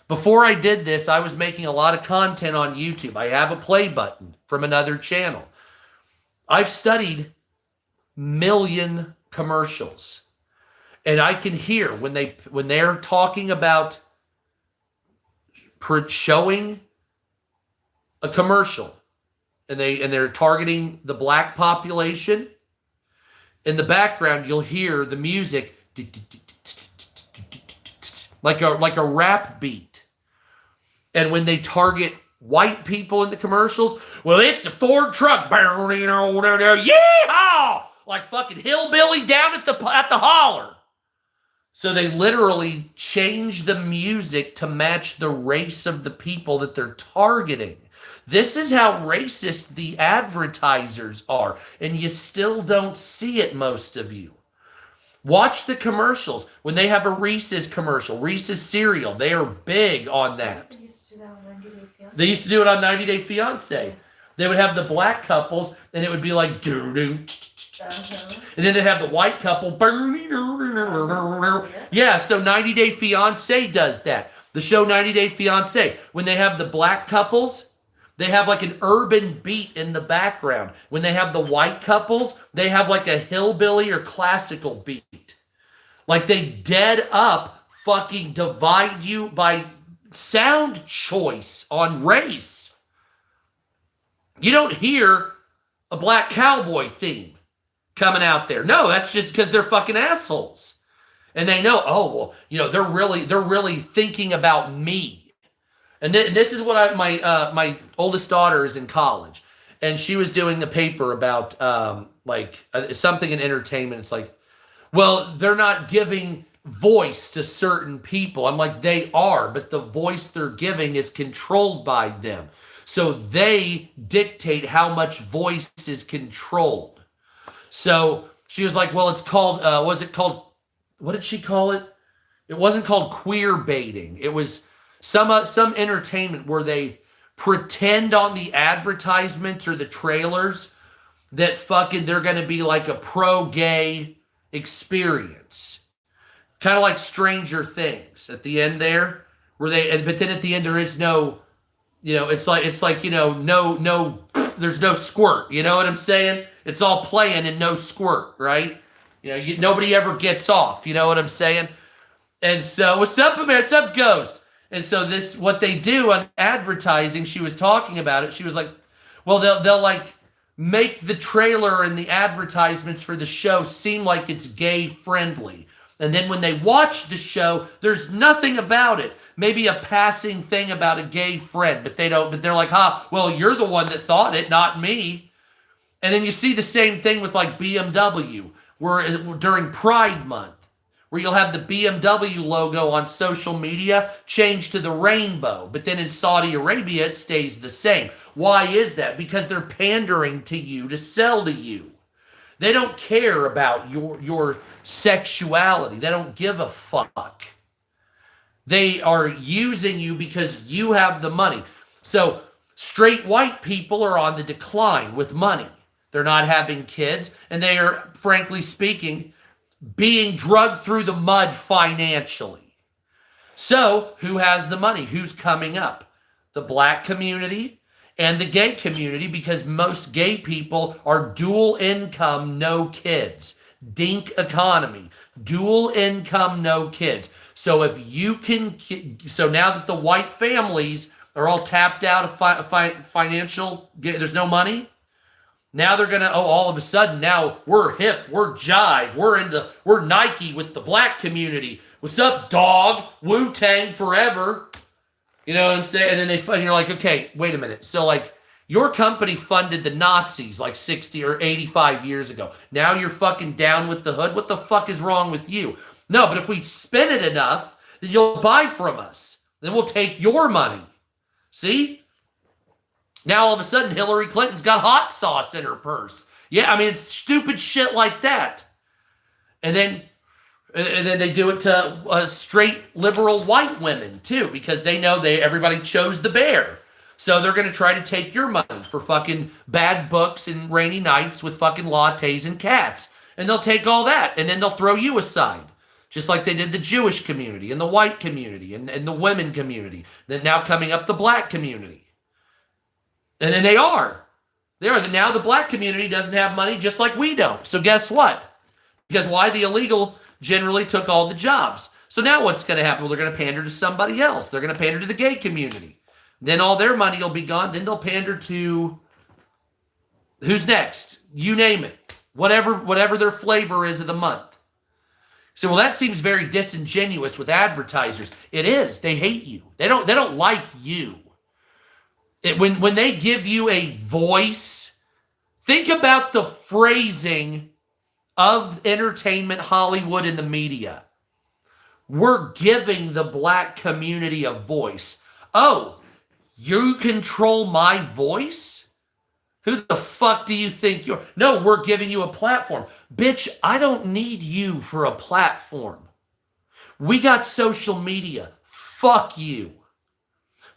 Before I did this, I was making a lot of content on YouTube. I have a play button from another channel. I've studied million commercials. And I can hear when they're talking about showing a commercial and they're targeting the black population, in the background you'll hear the music like a rap beat. And when they target white people in the commercials, well, it's a Ford truck, yeehaw, like fucking hillbilly down at the holler. So they literally change the music to match the race of the people that they're targeting. This is how racist the advertisers are, and you still don't see it, most of you. Watch the commercials. When they have a Reese's commercial, Reese's cereal, they are big on that. They used to do it on 90 Day Fiancé. They would have the black couples, and it would be like, doo-doo, and then they'd have the white couple. Yeah, so 90 Day Fiancé does that. The show 90 Day Fiancé, when they have the black couples, they have like an urban beat in the background. When they have the white couples, they have like a hillbilly or classical beat. Like they dead up fucking divide you by sound choice on race. You don't hear a black cowboy theme coming out there. No, that's just because they're fucking assholes. And they know, they're really thinking about me. And this is what my oldest daughter is in college, and she was doing the paper about something in entertainment. It's like, well, they're not giving voice to certain people. I'm like, they are, but the voice they're giving is controlled by them. So they dictate how much voice is controlled. So she was like, well, it's called, what did she call it? It wasn't called queer baiting. It was some entertainment where they pretend on the advertisements or the trailers that fucking they're going to be like a pro-gay experience. Kind of like Stranger Things at the end there, but then at the end there is no, it's like, there's no squirt. You know what I'm saying? It's all playing and no squirt, right? Nobody ever gets off. You know what I'm saying? And so, what's up, man? What's up, Ghost? And so what they do on advertising, she was talking about it. She was like, well, they'll like make the trailer and the advertisements for the show seem like it's gay friendly. And then when they watch the show, there's nothing about it. Maybe a passing thing about a gay friend, but they're like, well, you're the one that thought it, not me. And then you see the same thing with like BMW, where during Pride Month, where you'll have the BMW logo on social media change to the rainbow. But then in Saudi Arabia, it stays the same. Why is that? Because they're pandering to you to sell to you. They don't care about your sexuality. They don't give a fuck. They are using you because you have the money. So straight white people are on the decline with money. They're not having kids, and they are, frankly speaking, being drugged through the mud financially. So who has the money? Who's coming up? The black community and the gay community, because most gay people are dual income, no kids. Dink economy. Dual income, no kids. So if you can, so now that the white families are all tapped out of financial, there's no money. Now they're gonna, all of a sudden now we're hip, we're jive, we're Nike with the black community. What's up, dog? Wu-Tang forever. You know what I'm saying? And then you're like, okay, wait a minute. So like your company funded the Nazis like 60 or 85 years ago. Now you're fucking down with the hood. What the fuck is wrong with you? No, but if we spend it enough, then you'll buy from us. Then we'll take your money. See? Now all of a sudden Hillary Clinton's got hot sauce in her purse. Yeah, I mean, it's stupid shit like that. And then they do it to straight liberal white women too, because they know everybody chose the bear. So they're going to try to take your money for fucking bad books and rainy nights with fucking lattes and cats. And they'll take all that and then they'll throw you aside. Just like they did the Jewish community and the white community and the women community. Then now coming up the black community. And then they are. Now the black community doesn't have money just like we don't. So guess what? Because why? The illegal generally took all the jobs. So now what's going to happen? Well, they're going to pander to somebody else. They're going to pander to the gay community. Then all their money will be gone. Then they'll pander to who's next? You name it. Whatever their flavor is of the month. So, well, that seems very disingenuous with advertisers. It is. They hate you. They don't like you. When they give you a voice, think about the phrasing of entertainment, Hollywood, and the media. We're giving the black community a voice. Oh, you control my voice? Who the fuck do you think you're? No, we're giving you a platform. Bitch, I don't need you for a platform. We got social media. Fuck you.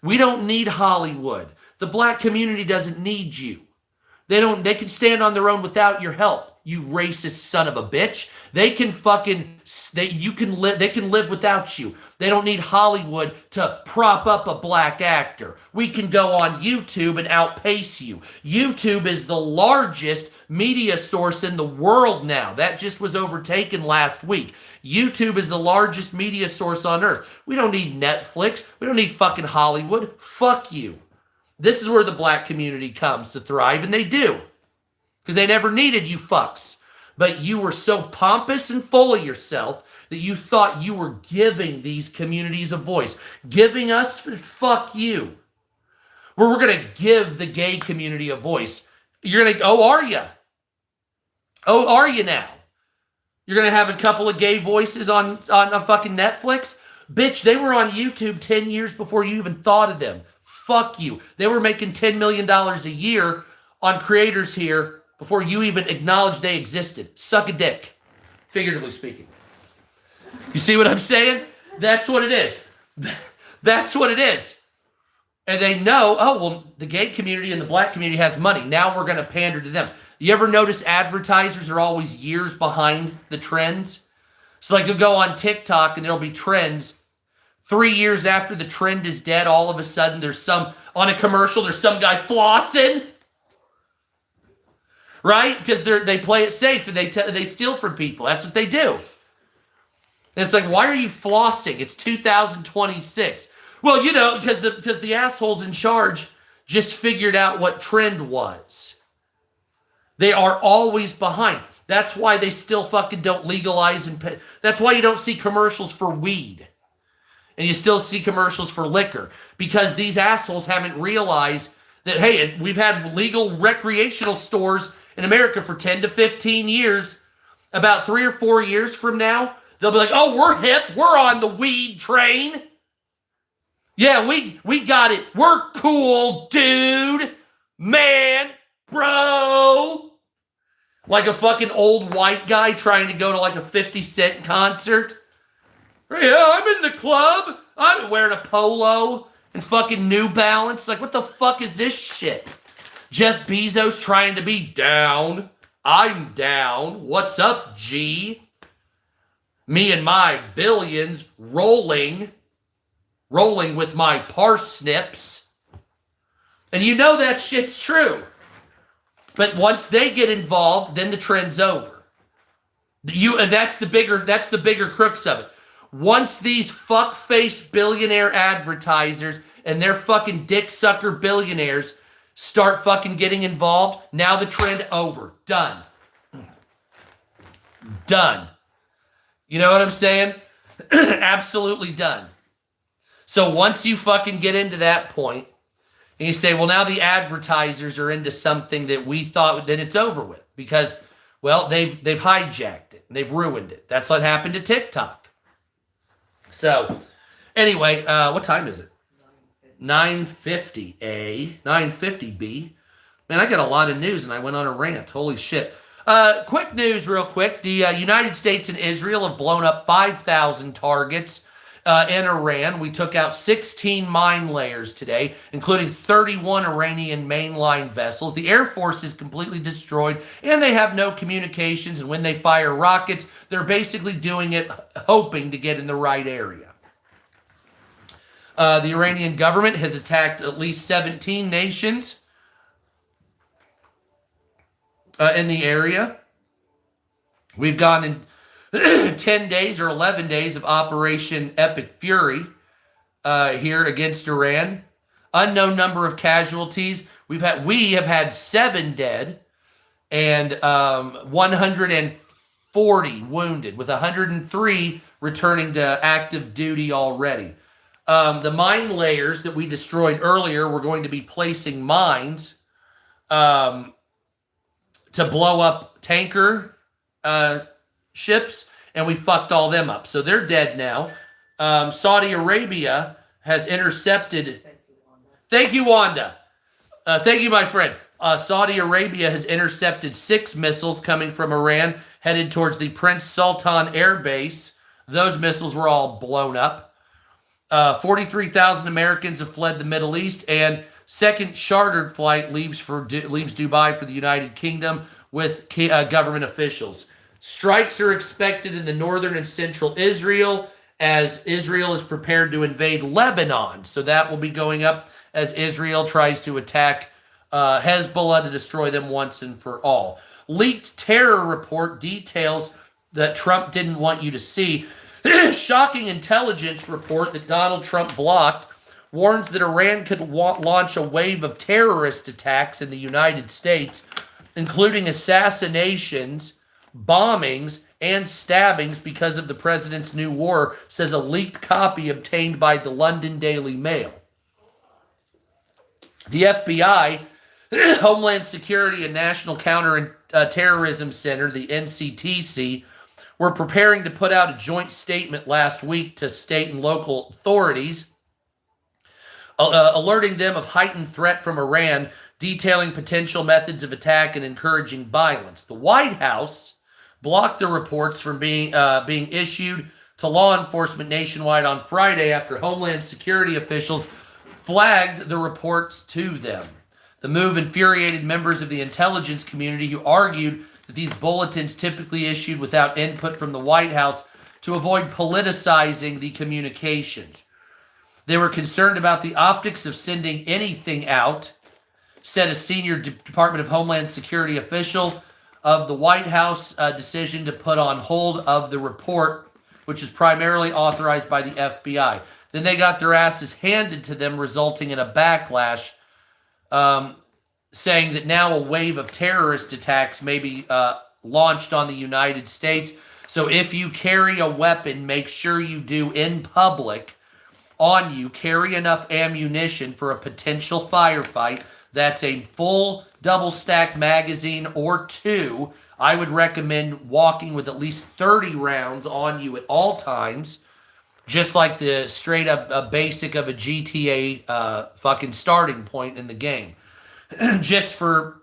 We don't need Hollywood. The black community doesn't need you. They can stand on their own without your help, you racist son of a bitch. They can live without you. They don't need Hollywood to prop up a black actor. We can go on YouTube and outpace you. YouTube is the largest media source in the world now. That just was overtaken last week. YouTube is the largest media source on earth. We don't need Netflix. We don't need fucking Hollywood. Fuck you. This is where the black community comes to thrive, and they do. Because they never needed you fucks. But you were so pompous and full of yourself that you thought you were giving these communities a voice. Giving us, fuck you. We're going to give the gay community a voice. You're going to, are you? Are you now? You're going to have a couple of gay voices on fucking Netflix? Bitch, they were on YouTube 10 years before you even thought of them. Fuck you. They were making $10 million a year on creators here before you even acknowledged they existed. Suck a dick, figuratively speaking. You see what I'm saying? That's what it is. That's what it is. And they know, oh, well, the gay community and the black community has money. Now we're going to pander to them. You ever notice advertisers are always years behind the trends? So like you'll go on TikTok and there'll be trends 3 years after the trend is dead. All of a sudden there's on a commercial, there's some guy flossing. Right? Because they play it safe and they steal from people. That's what they do. And it's like, why are you flossing? It's 2026. Well, because the assholes in charge just figured out what trend was. They are always behind. That's why they still fucking don't legalize and pay. That's why you don't see commercials for weed. And you still see commercials for liquor. Because these assholes haven't realized that, hey, we've had legal recreational stores in America for 10 to 15 years. About 3 or 4 years from now, they'll be like, oh, we're hip. We're on the weed train. Yeah, we got it. We're cool, dude. Man, bro. Like a fucking old white guy trying to go to like a 50 Cent concert. Yeah, I'm in the club. I'm wearing a polo and fucking New Balance. Like, what the fuck is this shit? Jeff Bezos trying to be down. I'm down. What's up, G? Me and my billions rolling with my parsnips. And you know that shit's true. But once they get involved, then the trend's over. That's the bigger crux of it. Once these fuck-faced billionaire advertisers and their fucking dick sucker billionaires start fucking getting involved, now the trend over. Done. Done. You know what I'm saying? Absolutely done. So once you fucking get into that point, and you say, well, now the advertisers are into something that we thought, then it's over with. Because, well, they've hijacked it. And they've ruined it. That's what happened to TikTok. So, anyway, what time is it? 9:50 A. 9:50 B. Man, I got a lot of news and I went on a rant. Holy shit. Quick news real quick. The United States and Israel have blown up 5,000 targets in Iran. We took out 16 mine layers today, including 31 Iranian mainline vessels. The Air Force is completely destroyed, and they have no communications. And when they fire rockets, they're basically doing it hoping to get in the right area. The Iranian government has attacked at least 17 nations in the area. We've gone in 10 days or 11 days of Operation Epic Fury here against Iran. Unknown number of casualties. We have had 7 dead and 140 wounded, with 103 returning to active duty already. The mine layers that we destroyed earlier, we're going to be placing mines to blow up tanker ships, and we fucked all them up. So they're dead now. Saudi Arabia has intercepted... Thank you, Wanda. Thank you, my friend. Saudi Arabia has intercepted 6 missiles coming from Iran, headed towards the Prince Sultan Air Base. Those missiles were all blown up. 43,000 Americans have fled the Middle East, and second chartered flight leaves Dubai for the United Kingdom with government officials. Strikes are expected in the northern and central Israel as Israel is prepared to invade Lebanon. So that will be going up as Israel tries to attack Hezbollah to destroy them once and for all. Leaked terror report details that Trump didn't want you to see. Shocking intelligence report that Donald Trump blocked warns that Iran could launch a wave of terrorist attacks in the United States, including assassinations, bombings, and stabbings because of the president's new war, says a leaked copy obtained by the London Daily Mail. The FBI, Homeland Security and National Counter-Terrorism Center, the NCTC, were preparing to put out a joint statement last week to state and local authorities, alerting them of heightened threat from Iran, detailing potential methods of attack and encouraging violence. The White House blocked the reports from being issued to law enforcement nationwide on Friday after Homeland Security officials flagged the reports to them. The move infuriated members of the intelligence community who argued that these bulletins typically issued without input from the White House to avoid politicizing the communications. They were concerned about the optics of sending anything out, said a senior Department of Homeland Security official of the White House decision to put on hold of the report, which is primarily authorized by the FBI. Then they got their asses handed to them, resulting in a backlash, saying that now a wave of terrorist attacks may be launched on the United States. So if you carry a weapon, make sure you do in public on you, carry enough ammunition for a potential firefight. That's a full double-stack magazine or 2. I would recommend walking with at least 30 rounds on you at all times, just like the straight-up basic of a GTA fucking starting point in the game, just for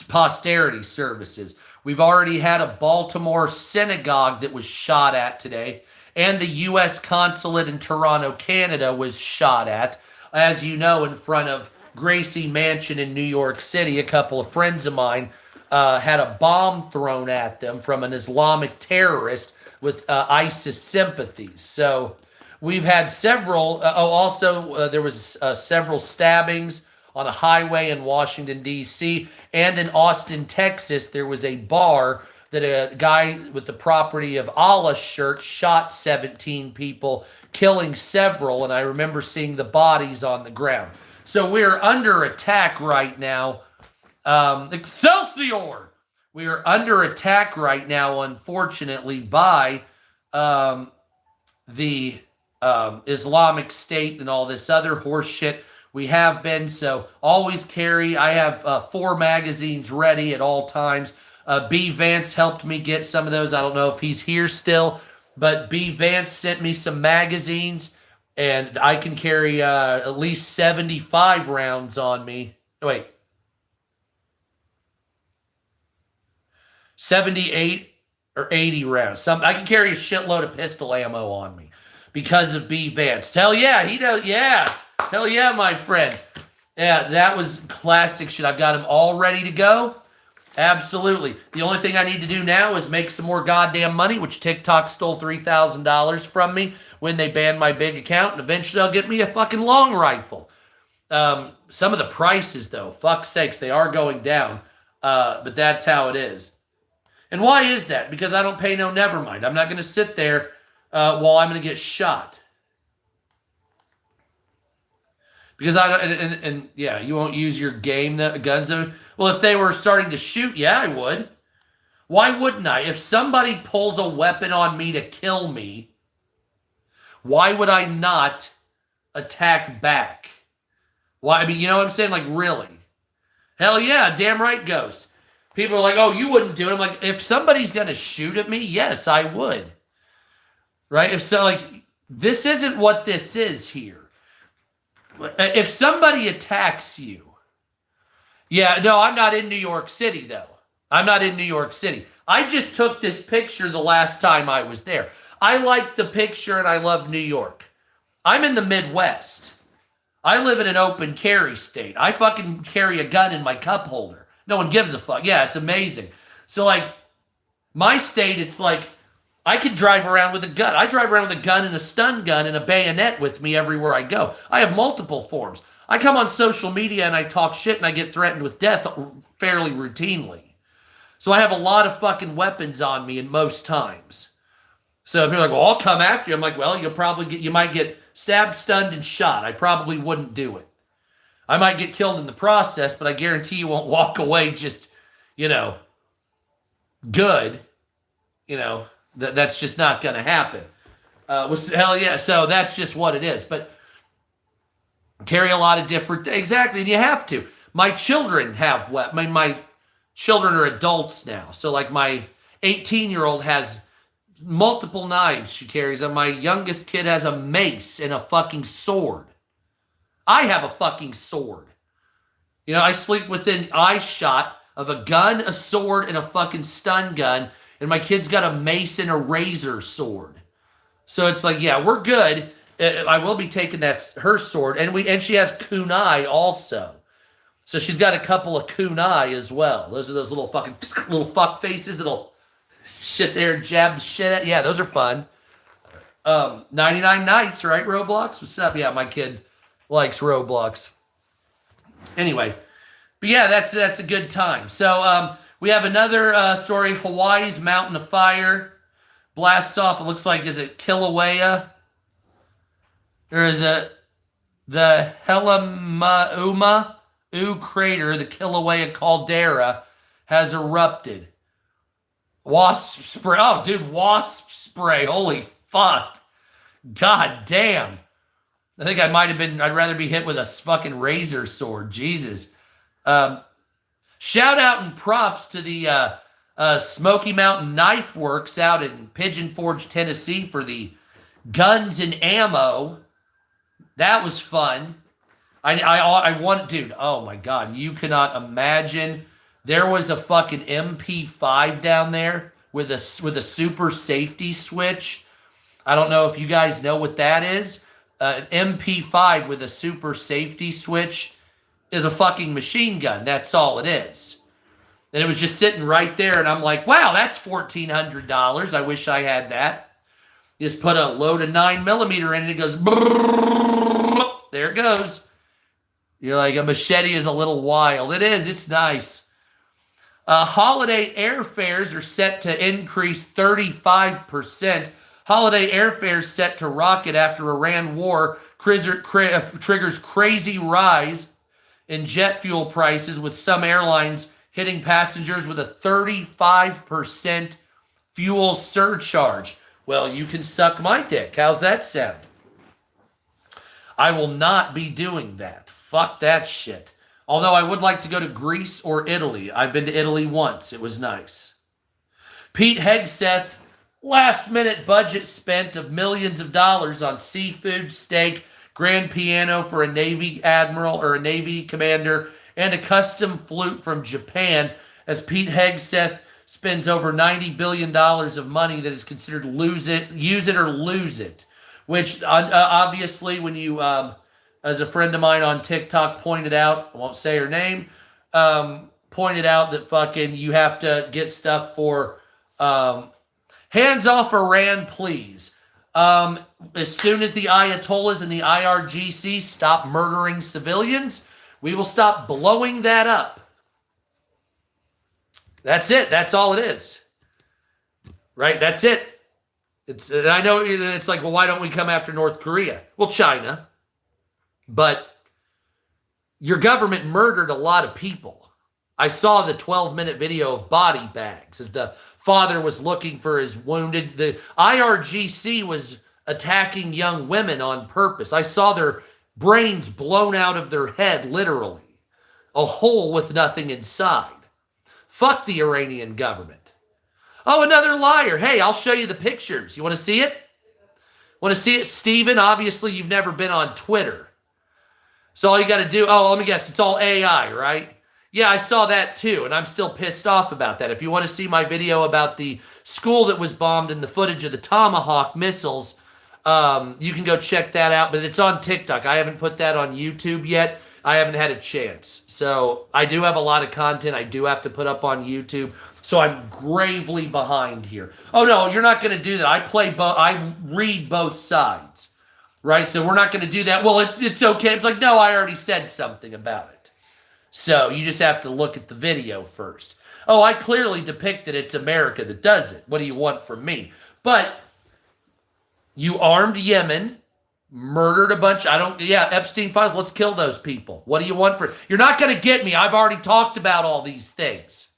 posterity services. We've already had a Baltimore synagogue that was shot at today, and the U.S. consulate in Toronto, Canada was shot at, as you know, in front of Gracie Mansion in New York City. A couple of friends of mine had a bomb thrown at them from an Islamic terrorist with ISIS sympathies. So we've had several. There was several stabbings on a highway in Washington, D.C. And in Austin, Texas, there was a bar that a guy with the property of Allah shirt shot 17 people, killing several. And I remember seeing the bodies on the ground. So we're under attack right now. Excelsior! We are under attack right now, unfortunately, by the Islamic State and all this other horse shit. We have been, so always carry. I have 4 magazines ready at all times. B. Vance helped me get some of those. I don't know if he's here still, but B. Vance sent me some magazines, and I can carry at least 75 rounds on me. Wait. 78 or 80 rounds. I can carry a shitload of pistol ammo on me because of B. Vance. Hell yeah, he does. Yeah. Hell yeah, my friend. Yeah, that was classic shit. I've got them all ready to go. Absolutely. The only thing I need to do now is make some more goddamn money, which TikTok stole $3,000 from me when they banned my big account, and eventually they'll get me a fucking long rifle. Some of the prices, though, fuck's sakes, they are going down. But that's how it is. And why is that? Because I don't pay no never mind. I'm not going to sit there while I'm going to get shot. Because I don't, and yeah, you won't use your guns. Well, if they were starting to shoot, yeah, I would. Why wouldn't I? If somebody pulls a weapon on me to kill me, why would I not attack back? Why? I mean, you know what I'm saying? Like, really? Hell yeah, damn right, Ghost. People are like, oh, you wouldn't do it. I'm like, if somebody's going to shoot at me, yes, I would. Right? If so, like, this isn't what this is here. If somebody attacks you, yeah, no, I'm not in New York City, though. I'm not in New York City. I just took this picture the last time I was there. I like the picture and I love New York. I'm in the Midwest. I live in an open carry state. I fucking carry a gun in my cup holder. No one gives a fuck. Yeah, it's amazing. So, like, my state, it's like, I can drive around with a gun. I drive around with a gun and a stun gun and a bayonet with me everywhere I go. I have multiple forms. I come on social media and I talk shit and I get threatened with death fairly routinely. So I have a lot of fucking weapons on me in most times. So if you're like, well, I'll come after you. I'm like, well, you might get stabbed, stunned, and shot. I probably wouldn't do it. I might get killed in the process, but I guarantee you won't walk away just, good. That's just not going to happen. Hell yeah. So that's just what it is. But carry a lot of different, exactly, and you have to. My children have weapons. My children are adults now. So like my 18-year-old has multiple knives she carries, and my youngest kid has a mace and a fucking sword. I have a fucking sword. I sleep within eye shot of a gun, a sword, and a fucking stun gun, and my kid's got a mace and a razor sword. So it's like, yeah, we're good. I will be taking her sword, and she has kunai also. So she's got a couple of kunai as well. Those are those little fucking little fuck faces that'll sit there and jab the shit at. Yeah, those are fun. 99 Nights, right, Roblox? What's up? Yeah, my kid likes Roblox. Anyway, but yeah, that's a good time. So we have another story. Hawaii's Mountain of Fire blasts off. It looks like, is it Kilauea? Or is it the Helaumauma crater, the Kilauea caldera, has erupted. Wasp spray. Oh, dude, wasp spray. Holy fuck. God damn. I think I'd rather be hit with a fucking razor sword. Jesus. Shout out and props to the Smoky Mountain Knife Works out in Pigeon Forge, Tennessee for the guns and ammo. That was fun. I want, dude, oh my God, you cannot imagine. There was a fucking MP5 down there with a super safety switch. I don't know if you guys know what that is. An MP5 with a super safety switch is a fucking machine gun. That's all it is. And it was just sitting right there, and I'm like, wow, that's $1,400. I wish I had that. Just put a load of 9mm in it, and it goes, there it goes. You're like, a machete is a little wild. It is. It's nice. Holiday airfares are set to increase 35%. Holiday airfares set to rocket after Iran war triggers crazy rise in jet fuel prices, with some airlines hitting passengers with a 35% fuel surcharge. Well, you can suck my dick. How's that sound? I will not be doing that. Fuck that shit. Although I would like to go to Greece or Italy. I've been to Italy once. It was nice. Pete Hegseth, last minute budget spent of millions of dollars on seafood, steak, grand piano for a Navy admiral or a Navy commander, and a custom flute from Japan, as Pete Hegseth spends over $90 billion of money that is considered use it or lose it. Which obviously when you... as a friend of mine on TikTok pointed out, I won't say her name, pointed out that fucking you have to get stuff for hands off Iran, please. As soon as the Ayatollahs and the IRGC stop murdering civilians, we will stop blowing that up. That's it. That's all it is. Right? That's it. I know it's like, well, why don't we come after North Korea? Well, China. But your government murdered a lot of people. I saw the 12-minute video of body bags as the father was looking for his wounded. The IRGC was attacking young women on purpose. I saw their brains blown out of their head, literally. A hole with nothing inside. Fuck the Iranian government. Oh, another liar. Hey, I'll show you the pictures. You want to see it? Want to see it, Steven? Obviously, you've never been on Twitter. So all you got to do, let me guess, it's all AI, right? Yeah, I saw that too, and I'm still pissed off about that. If you want to see my video about the school that was bombed and the footage of the Tomahawk missiles, you can go check that out, but it's on TikTok. I haven't put that on YouTube yet. I haven't had a chance. So I do have a lot of content I do have to put up on YouTube, so I'm gravely behind here. Oh, no, you're not going to do that. I read both sides. Right, so we're not going to do that. Well, it's okay. It's like, no, I already said something about it. So you just have to look at the video first. Oh, I clearly depicted it's America that does it. What do you want from me? But you armed Yemen, murdered a bunch. Epstein files. Let's kill those people. What do you want for? You're not going to get me. I've already talked about all these things.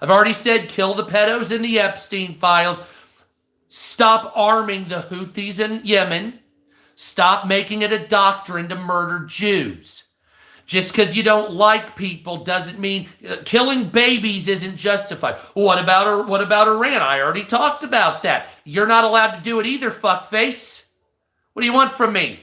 I've already said kill the pedos in the Epstein files. Stop arming the Houthis in Yemen. Stop making it a doctrine to murder Jews. Just because you don't like people doesn't mean killing babies isn't justified. What about Iran? I already talked about that. You're not allowed to do it either, fuckface. What do you want from me?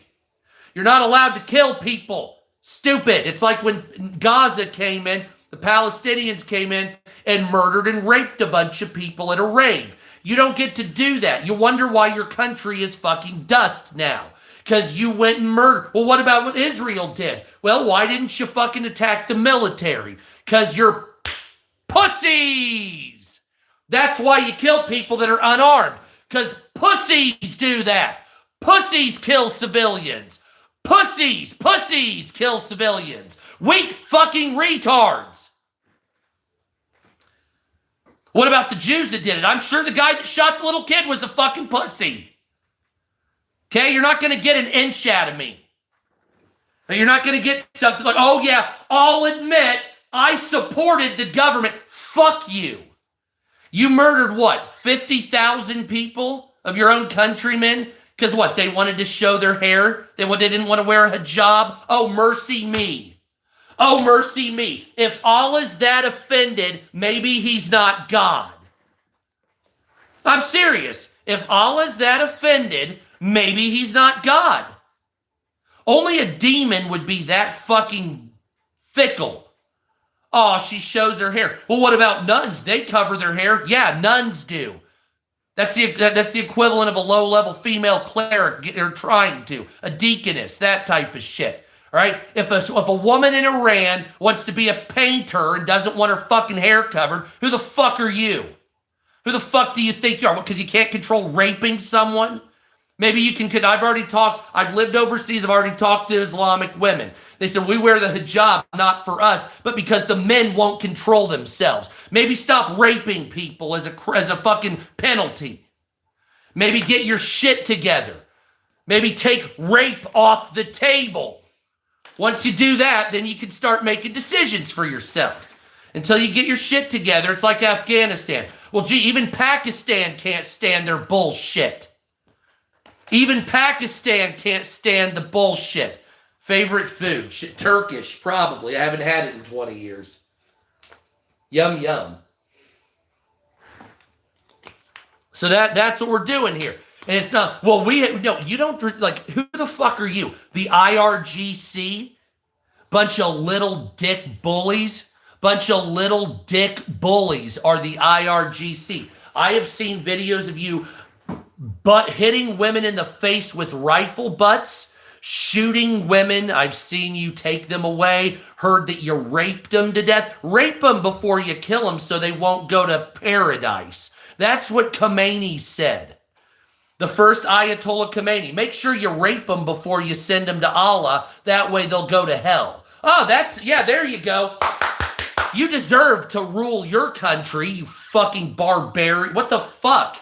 You're not allowed to kill people. Stupid. It's like when Gaza came in, the Palestinians came in and murdered and raped a bunch of people at a rave. You don't get to do that. You wonder why your country is fucking dust now. because you went and murdered. Well, what about what Israel did? Well, why didn't you fucking attack the military? Because you're pussies. That's why you kill people that are unarmed. Because pussies do that. Pussies kill civilians. Pussies kill civilians. Weak fucking retards. What about the Jews that did it? I'm sure the guy that shot the little kid was a fucking pussy. Okay, you're not going to get an inch out of me. You're not going to get something like, oh yeah, I'll admit I supported the government. Fuck you. You murdered what, 50,000 people of your own countrymen? Because what, they wanted to show their hair? They didn't want to wear a hijab? Oh, mercy me. Oh, mercy me. If Allah's that offended, maybe he's not God. I'm serious. If Allah's that offended, maybe he's not God. Only a demon would be that fucking fickle. Oh, she shows her hair. Well, what about nuns? They cover their hair. Yeah, nuns do. That's the equivalent of a low-level female cleric. They're trying to. A deaconess, that type of shit. All right? If a woman in Iran wants to be a painter and doesn't want her fucking hair covered, who the fuck are you? Who the fuck do you think you are? Because you can't control raping someone? Maybe you can. I've lived overseas. I've already talked to Islamic women. They said, we wear the hijab not for us, but because the men won't control themselves. Maybe stop raping people as a fucking penalty. Maybe get your shit together. Maybe take rape off the table. Once you do that, then you can start making decisions for yourself. Until you get your shit together, it's like Afghanistan. Well, gee, even Pakistan can't stand their bullshit. Even Pakistan can't stand the bullshit. Favorite food? Turkish, probably. I haven't had it in 20 years. Yum, yum. So that's what we're doing here. And it's not, well, no, you don't, like, who the fuck are you? The IRGC? Bunch of little dick bullies? Bunch of little dick bullies are the IRGC. I have seen videos of you hitting women in the face with rifle butts, shooting women. I've seen you take them away, heard that you raped them to death. Rape them before you kill them so they won't go to paradise. That's what Khomeini said. The first Ayatollah Khomeini. Make sure you rape them before you send them to Allah. That way they'll go to hell. Oh, there you go. You deserve to rule your country, you fucking barbarian. What the fuck?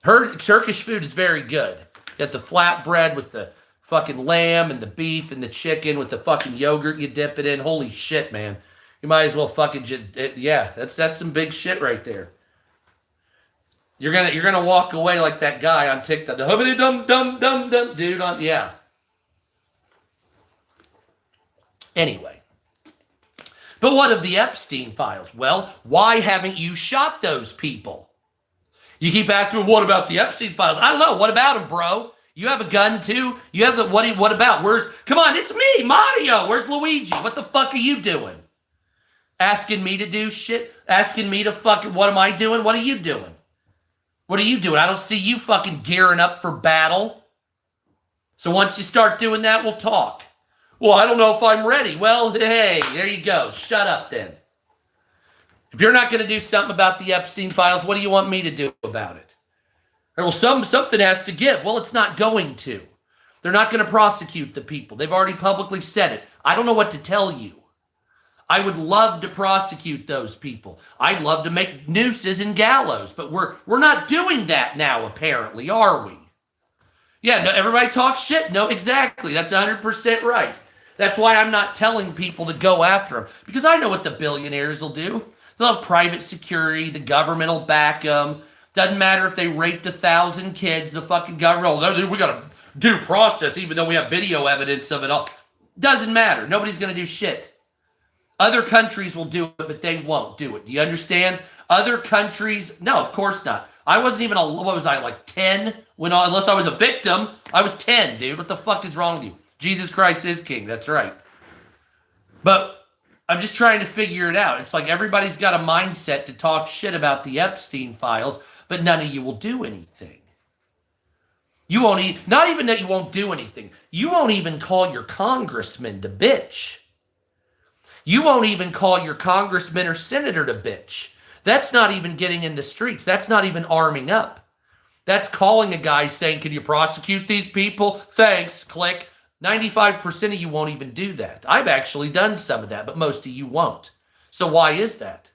Her Turkish food is very good. You got the flatbread with the fucking lamb and the beef and the chicken with the fucking yogurt you dip it in. Holy shit, man. You might as well fucking that's some big shit right there. You're gonna walk away like that guy on TikTok. The hubbity dum dum dum dum dude on Anyway. But what of the Epstein files? Well, why haven't you shot those people? You keep asking me, what about the Epstein files? I don't know. What about them, bro? You have a gun too? You have what about? Come on, it's me, Mario. Where's Luigi? What the fuck are you doing? Asking me to do shit? Asking me to fucking, what am I doing? What are you doing? What are you doing? I don't see you fucking gearing up for battle. So once you start doing that, we'll talk. Well, I don't know if I'm ready. Well, hey, there you go. Shut up then. If you're not going to do something about the Epstein files, what do you want me to do about it? Well, something has to give. Well, it's not going to. They're not going to prosecute the people. They've already publicly said it. I don't know what to tell you. I would love to prosecute those people. I'd love to make nooses and gallows, but we're not doing that now, apparently, are we? Yeah, no, everybody talks shit. No, exactly. That's 100% right. That's why I'm not telling people to go after them, because I know what the billionaires will do. They'll have private security. The government will back them. Doesn't matter if they raped 1,000 kids. The fucking government, we got a due process, even though we have video evidence of it all. Doesn't matter. Nobody's going to do shit. Other countries will do it, but they won't do it. Do you understand? Other countries, no, of course not. I wasn't even what was I, like 10? Unless I was a victim. I was 10, dude. What the fuck is wrong with you? Jesus Christ is king. That's right. But I'm just trying to figure it out. It's like everybody's got a mindset to talk shit about the Epstein files, but none of you will do anything. You won't not even that you won't do anything. You won't even call your congressman to bitch. You won't even call your congressman or senator to bitch. That's not even getting in the streets. That's not even arming up. That's calling a guy saying, can you prosecute these people? Thanks, click. 95% of you won't even do that. I've actually done some of that, but most of you won't. So why is that?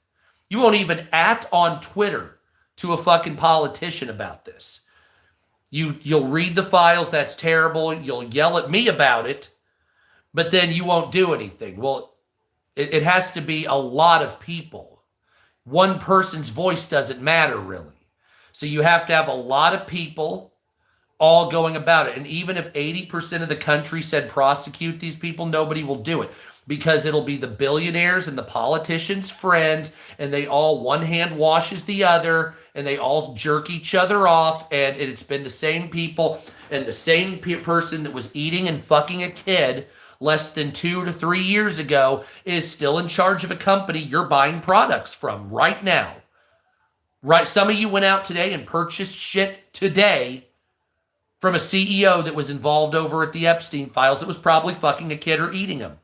You won't even on Twitter to a fucking politician about this. You'll read the files, that's terrible. You'll yell at me about it, but then you won't do anything. Well, it has to be a lot of people. One person's voice doesn't matter, really. So you have to have a lot of people all going about it. And even if 80% of the country said prosecute these people, nobody will do it because it'll be the billionaires and the politicians' friends, and they all one hand washes the other, and they all jerk each other off, and it's been the same people, and the same person that was eating and fucking a kid less than 2 to 3 years ago is still in charge of a company you're buying products from right now. Right? Some of you went out today and purchased shit today from a CEO that was involved over at the Epstein files that was probably fucking a kid or eating them.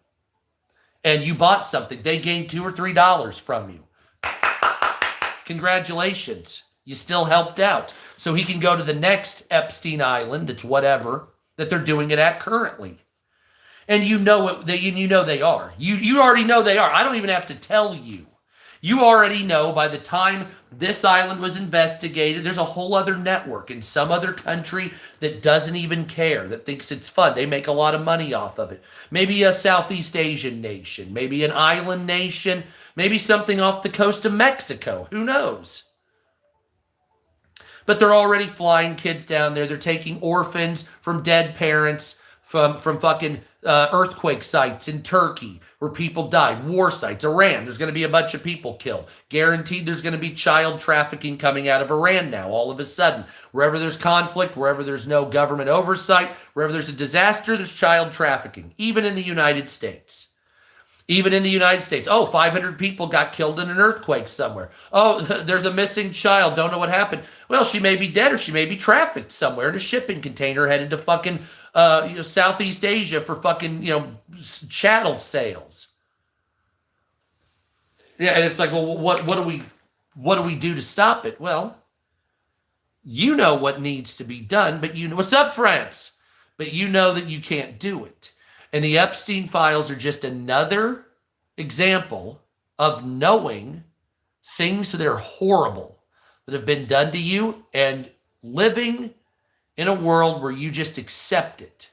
And you bought something. They gained $2 or $3 from you. Congratulations. You still helped out. So he can go to the next Epstein Island, that's whatever, that they're doing it at currently. And you know it, you know they are. You already know they are. I don't even have to tell you. You already know by the time this island was investigated, there's a whole other network in some other country that doesn't even care, that thinks it's fun. They make a lot of money off of it. Maybe a Southeast Asian nation, maybe an island nation, maybe something off the coast of Mexico. Who knows? But they're already flying kids down there. They're taking orphans from dead parents, from fucking earthquake sites in Turkey where people died, war sites, Iran. There's going to be a bunch of people killed. Guaranteed there's going to be child trafficking coming out of Iran now all of a sudden. Wherever there's conflict, wherever there's no government oversight, wherever there's a disaster, there's child trafficking, even in the United States. Even in the United States. Oh, 500 people got killed in an earthquake somewhere. Oh, there's a missing child. Don't know what happened. Well, she may be dead or she may be trafficked somewhere in a shipping container headed to fucking Southeast Asia for fucking, chattel sales. Yeah, and it's like, well, what do we do to stop it? Well, you know what needs to be done, but what's up, France? But you know that you can't do it. And the Epstein files are just another example of knowing things that are horrible that have been done to you and living in a world where you just accept it.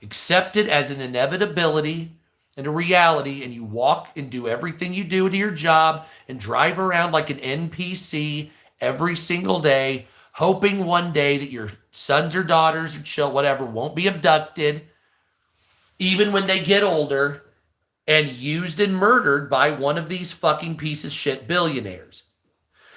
Accept it as an inevitability and a reality, and you walk and do everything you do to your job and drive around like an NPC every single day, hoping one day that your sons or daughters or whatever won't be abducted, even when they get older, and used and murdered by one of these fucking piece of shit billionaires.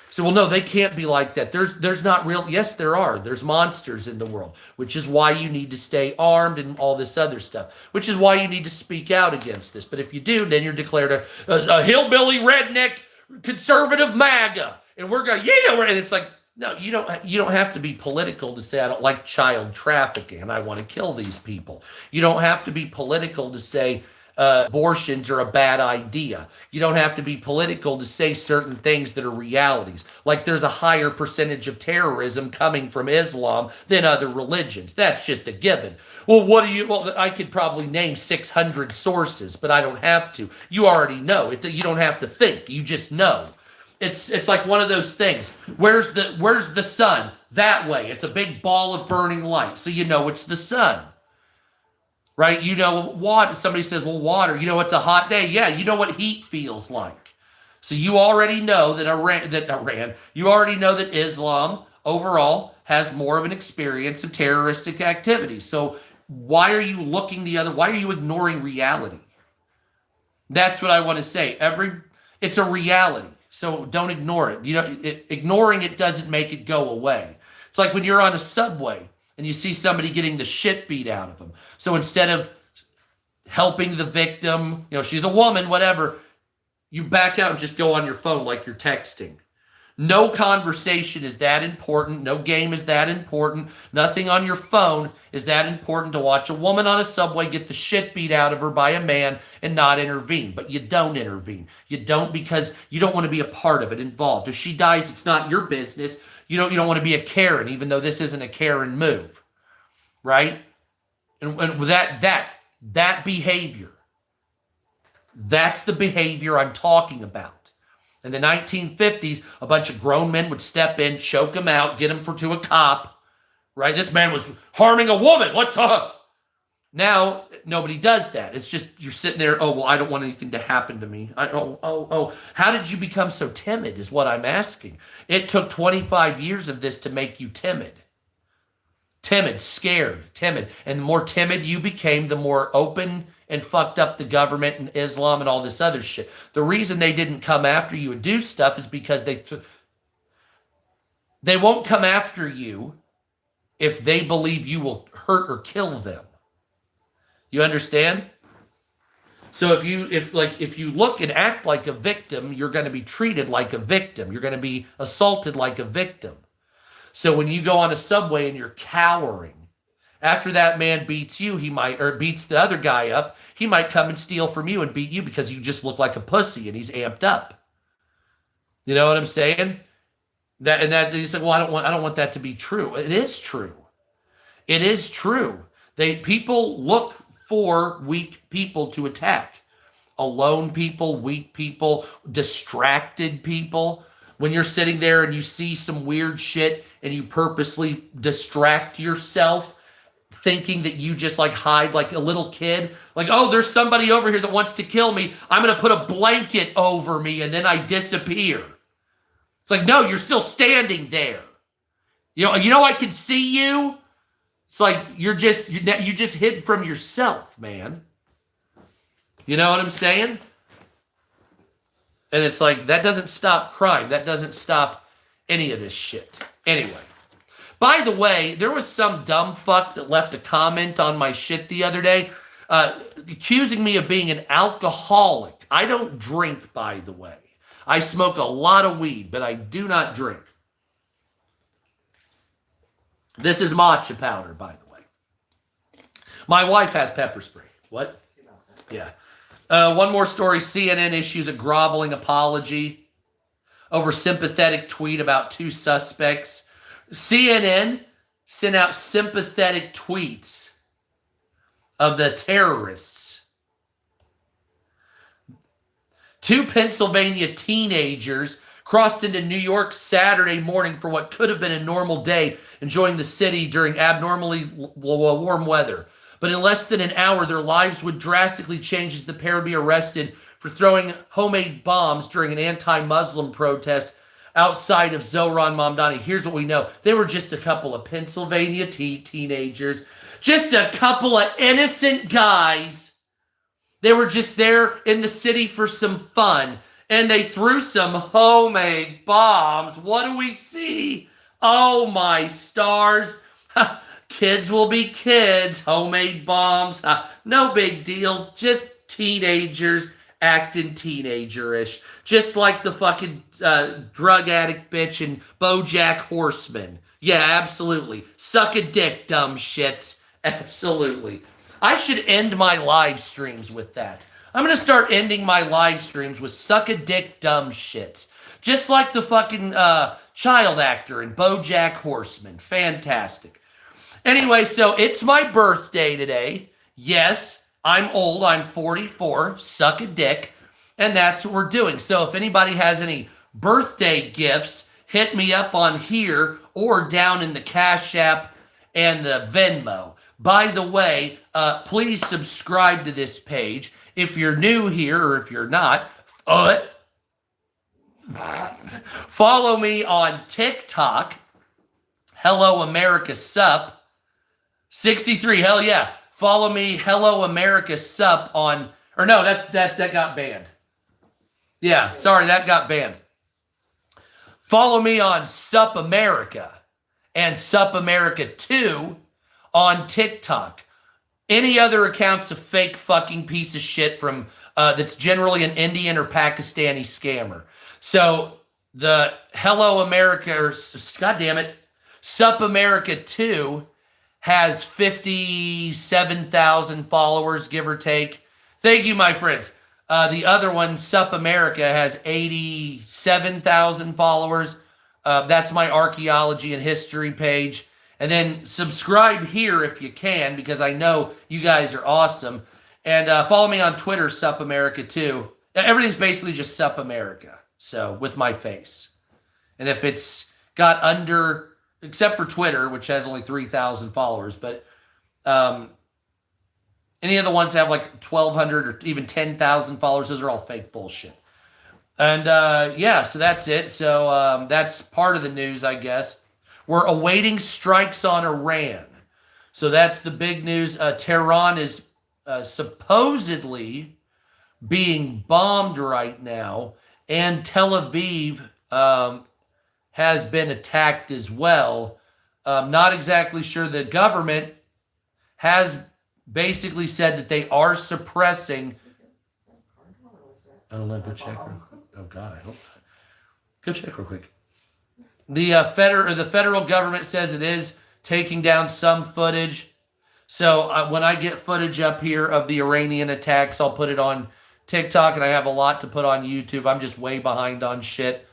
So, well, no, they can't be like that. There's not real, yes, there are. There's monsters in the world, which is why you need to stay armed and all this other stuff, which is why you need to speak out against this. But if you do, then you're declared a hillbilly, redneck, conservative MAGA. And we're going, yeah, and it's like, no, you don't have to be political to say I don't like child trafficking and I want to kill these people. You don't have to be political to say abortions are a bad idea. You don't have to be political to say certain things that are realities. Like there's a higher percentage of terrorism coming from Islam than other religions. That's just a given. Well, I could probably name 600 sources, but I don't have to. You already know it. You don't have to think. You just know. It's like one of those things. Where's the sun? That way. It's a big ball of burning light. So you know it's the sun. Right? You know water. Somebody says, well, water. You know it's a hot day. Yeah, you know what heat feels like. So you already know that you already know that Islam overall has more of an experience of terroristic activity. So why are you why are you ignoring reality? That's what I want to say. It's a reality. So don't ignore it. Ignoring it doesn't make it go away. It's like when you're on a subway and you see somebody getting the shit beat out of them. So instead of helping the victim, she's a woman, whatever, you back out and just go on your phone like you're texting. No conversation is that important. No game is that important. Nothing on your phone is that important to watch a woman on a subway get the shit beat out of her by a man and not intervene. But you don't intervene. You don't, because you don't want to be a part of it, involved. If she dies, it's not your business. You don't want to be a Karen, even though this isn't a Karen move, right? And with that behavior, that's the behavior I'm talking about. In the 1950s, a bunch of grown men would step in, choke him out, get him to a cop, right? This man was harming a woman. What's up? Now, nobody does that. It's just you're sitting there, oh, well, I don't want anything to happen to me. How did you become so timid is what I'm asking. It took 25 years of this to make you timid. Timid, scared, timid. And the more timid you became, the more open and fucked up the government and Islam and all this other shit. The reason they didn't come after you and do stuff is because they won't come after you if they believe you will hurt or kill them. You understand? So if you look and act like a victim, you're going to be treated like a victim. You're going to be assaulted like a victim. So when you go on a subway and you're cowering, after that man beats you, or beats the other guy up, he might come and steal from you and beat you because you just look like a pussy and he's amped up. You know what I'm saying? He said, well, I don't want that to be true. It is true. It is true. People look for weak people to attack. Alone people, weak people, distracted people. When you're sitting there and you see some weird shit and you purposely distract yourself, thinking that you just like hide like a little kid, like, oh, there's somebody over here that wants to kill me. I'm going to put a blanket over me and then I disappear. It's like, no, you're still standing there. You know, I can see you. It's like you just hid from yourself, man. You know what I'm saying? And it's like, that doesn't stop crime. That doesn't stop any of this shit. Anyway. By the way, there was some dumb fuck that left a comment on my shit the other day, accusing me of being an alcoholic. I don't drink, by the way. I smoke a lot of weed, but I do not drink. This is matcha powder, by the way. My wife has pepper spray. What? Yeah. One more story. CNN issues a groveling apology over sympathetic tweet about two suspects. CNN sent out sympathetic tweets of the terrorists. Two Pennsylvania teenagers crossed into New York Saturday morning for what could have been a normal day, enjoying the city during abnormally warm weather. But in less than an hour, their lives would drastically change as the pair would be arrested for throwing homemade bombs during an anti-Muslim protest outside of Zohran Mamdani. Here's what we know. They were just a couple of Pennsylvania teenagers. Just a couple of innocent guys. They were just there in the city for some fun. And they threw some homemade bombs. What do we see? Oh, my stars. Kids will be kids. Homemade bombs. No big deal. Just teenagers acting teenager-ish. Just like the fucking drug addict bitch and BoJack Horseman. Yeah, absolutely. Suck a dick, dumb shits. Absolutely. I should end my live streams with that. I'm going to start ending my live streams with suck a dick, dumb shits. Just like the fucking child actor in BoJack Horseman. Fantastic. Anyway, so it's my birthday today. Yes, I'm old. I'm 44. Suck a dick. And that's what we're doing. So if anybody has any birthday gifts, hit me up on here or down in the Cash App and the Venmo. By the way, please subscribe to this page. If you're new here or if you're not, follow me on TikTok. Hello America Sup. 63, hell yeah. Follow me, Hello America Sup on, or no, that got banned. Yeah, sorry, that got banned. Follow me on Sup America and Sup America 2 on TikTok. Any other account's a fake fucking piece of shit from that's generally an Indian or Pakistani scammer. So the Hello America, or God damn it, Sup America 2 has 57,000 followers, give or take. Thank you, my friends. The other one, Sup America, has 87,000 followers. That's my archaeology and history page. And then subscribe here if you can, because I know you guys are awesome. And follow me on Twitter, Sup America too. Everything's basically just Sup America. So with my face. And if it's got under, except for Twitter, which has only 3,000 followers, but any of the ones that have like 1,200 or even 10,000 followers, those are all fake bullshit. And yeah, so that's it. So that's part of the news, I guess. We're awaiting strikes on Iran. So that's the big news. Tehran is supposedly being bombed right now, and Tel Aviv has been attacked as well. Not exactly sure. The government has basically said that they are suppressing. I don't know. Go check. Oh God, I hope. Go check real quick. The federal government says it is taking down some footage. So when I get footage up here of the Iranian attacks, I'll put it on TikTok, and I have a lot to put on YouTube. I'm just way behind on shit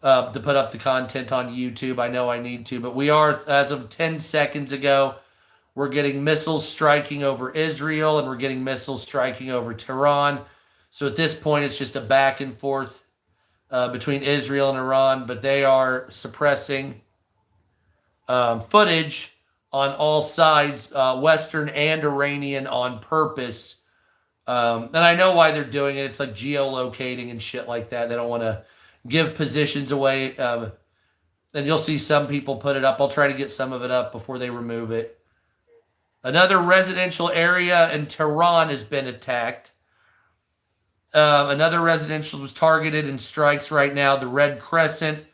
to put up the content on YouTube. I know I need to, but we are, as of 10 seconds ago, we're getting missiles striking over Israel, and we're getting missiles striking over Tehran. So at this point, it's just a back and forth between Israel and Iran, but they are suppressing footage on all sides, Western and Iranian, on purpose. And I know why they're doing it. It's like geolocating and shit like that. They don't want to give positions away. And you'll see some people put it up. I'll try to get some of it up before they remove it. Another residential area in Tehran has been attacked. Another residential was targeted in strikes right now. The Red Crescent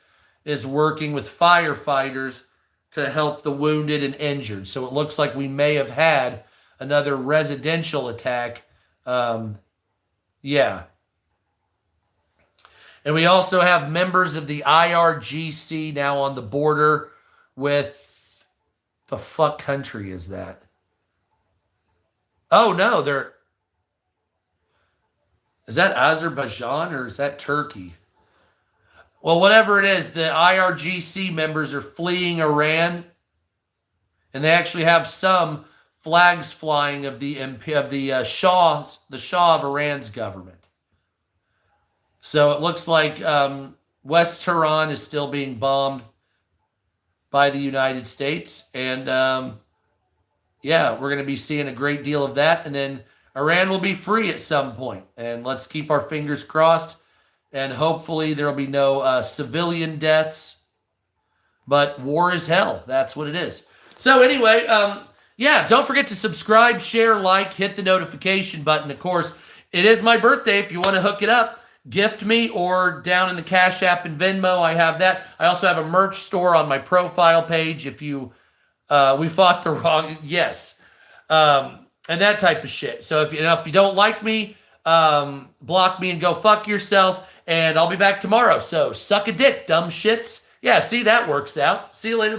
is working with firefighters to help the wounded and injured. So it looks like we may have had another residential attack. Yeah. And we also have members of the IRGC now on the border with, the fuck country is that? Oh no, is that Azerbaijan or is that Turkey? Well, whatever it is, the IRGC members are fleeing Iran, and they actually have some flags flying of the Shah of Iran's government. So it looks like West Tehran is still being bombed by the United States, and yeah, we're going to be seeing a great deal of that, and then Iran will be free at some point, and let's keep our fingers crossed, and hopefully there will be no civilian deaths, but war is hell. That's what it is. So anyway, yeah, don't forget to subscribe, share, like, hit the notification button. Of course, it is my birthday. If you want to hook it up, gift me, or down in the Cash App and Venmo, I have that. I also have a merch store on my profile page. If you, we fought the wrong, yes. And that type of shit. So if you don't like me, block me and go fuck yourself. And I'll be back tomorrow. So suck a dick, dumb shits. Yeah, see, that works out. See you later.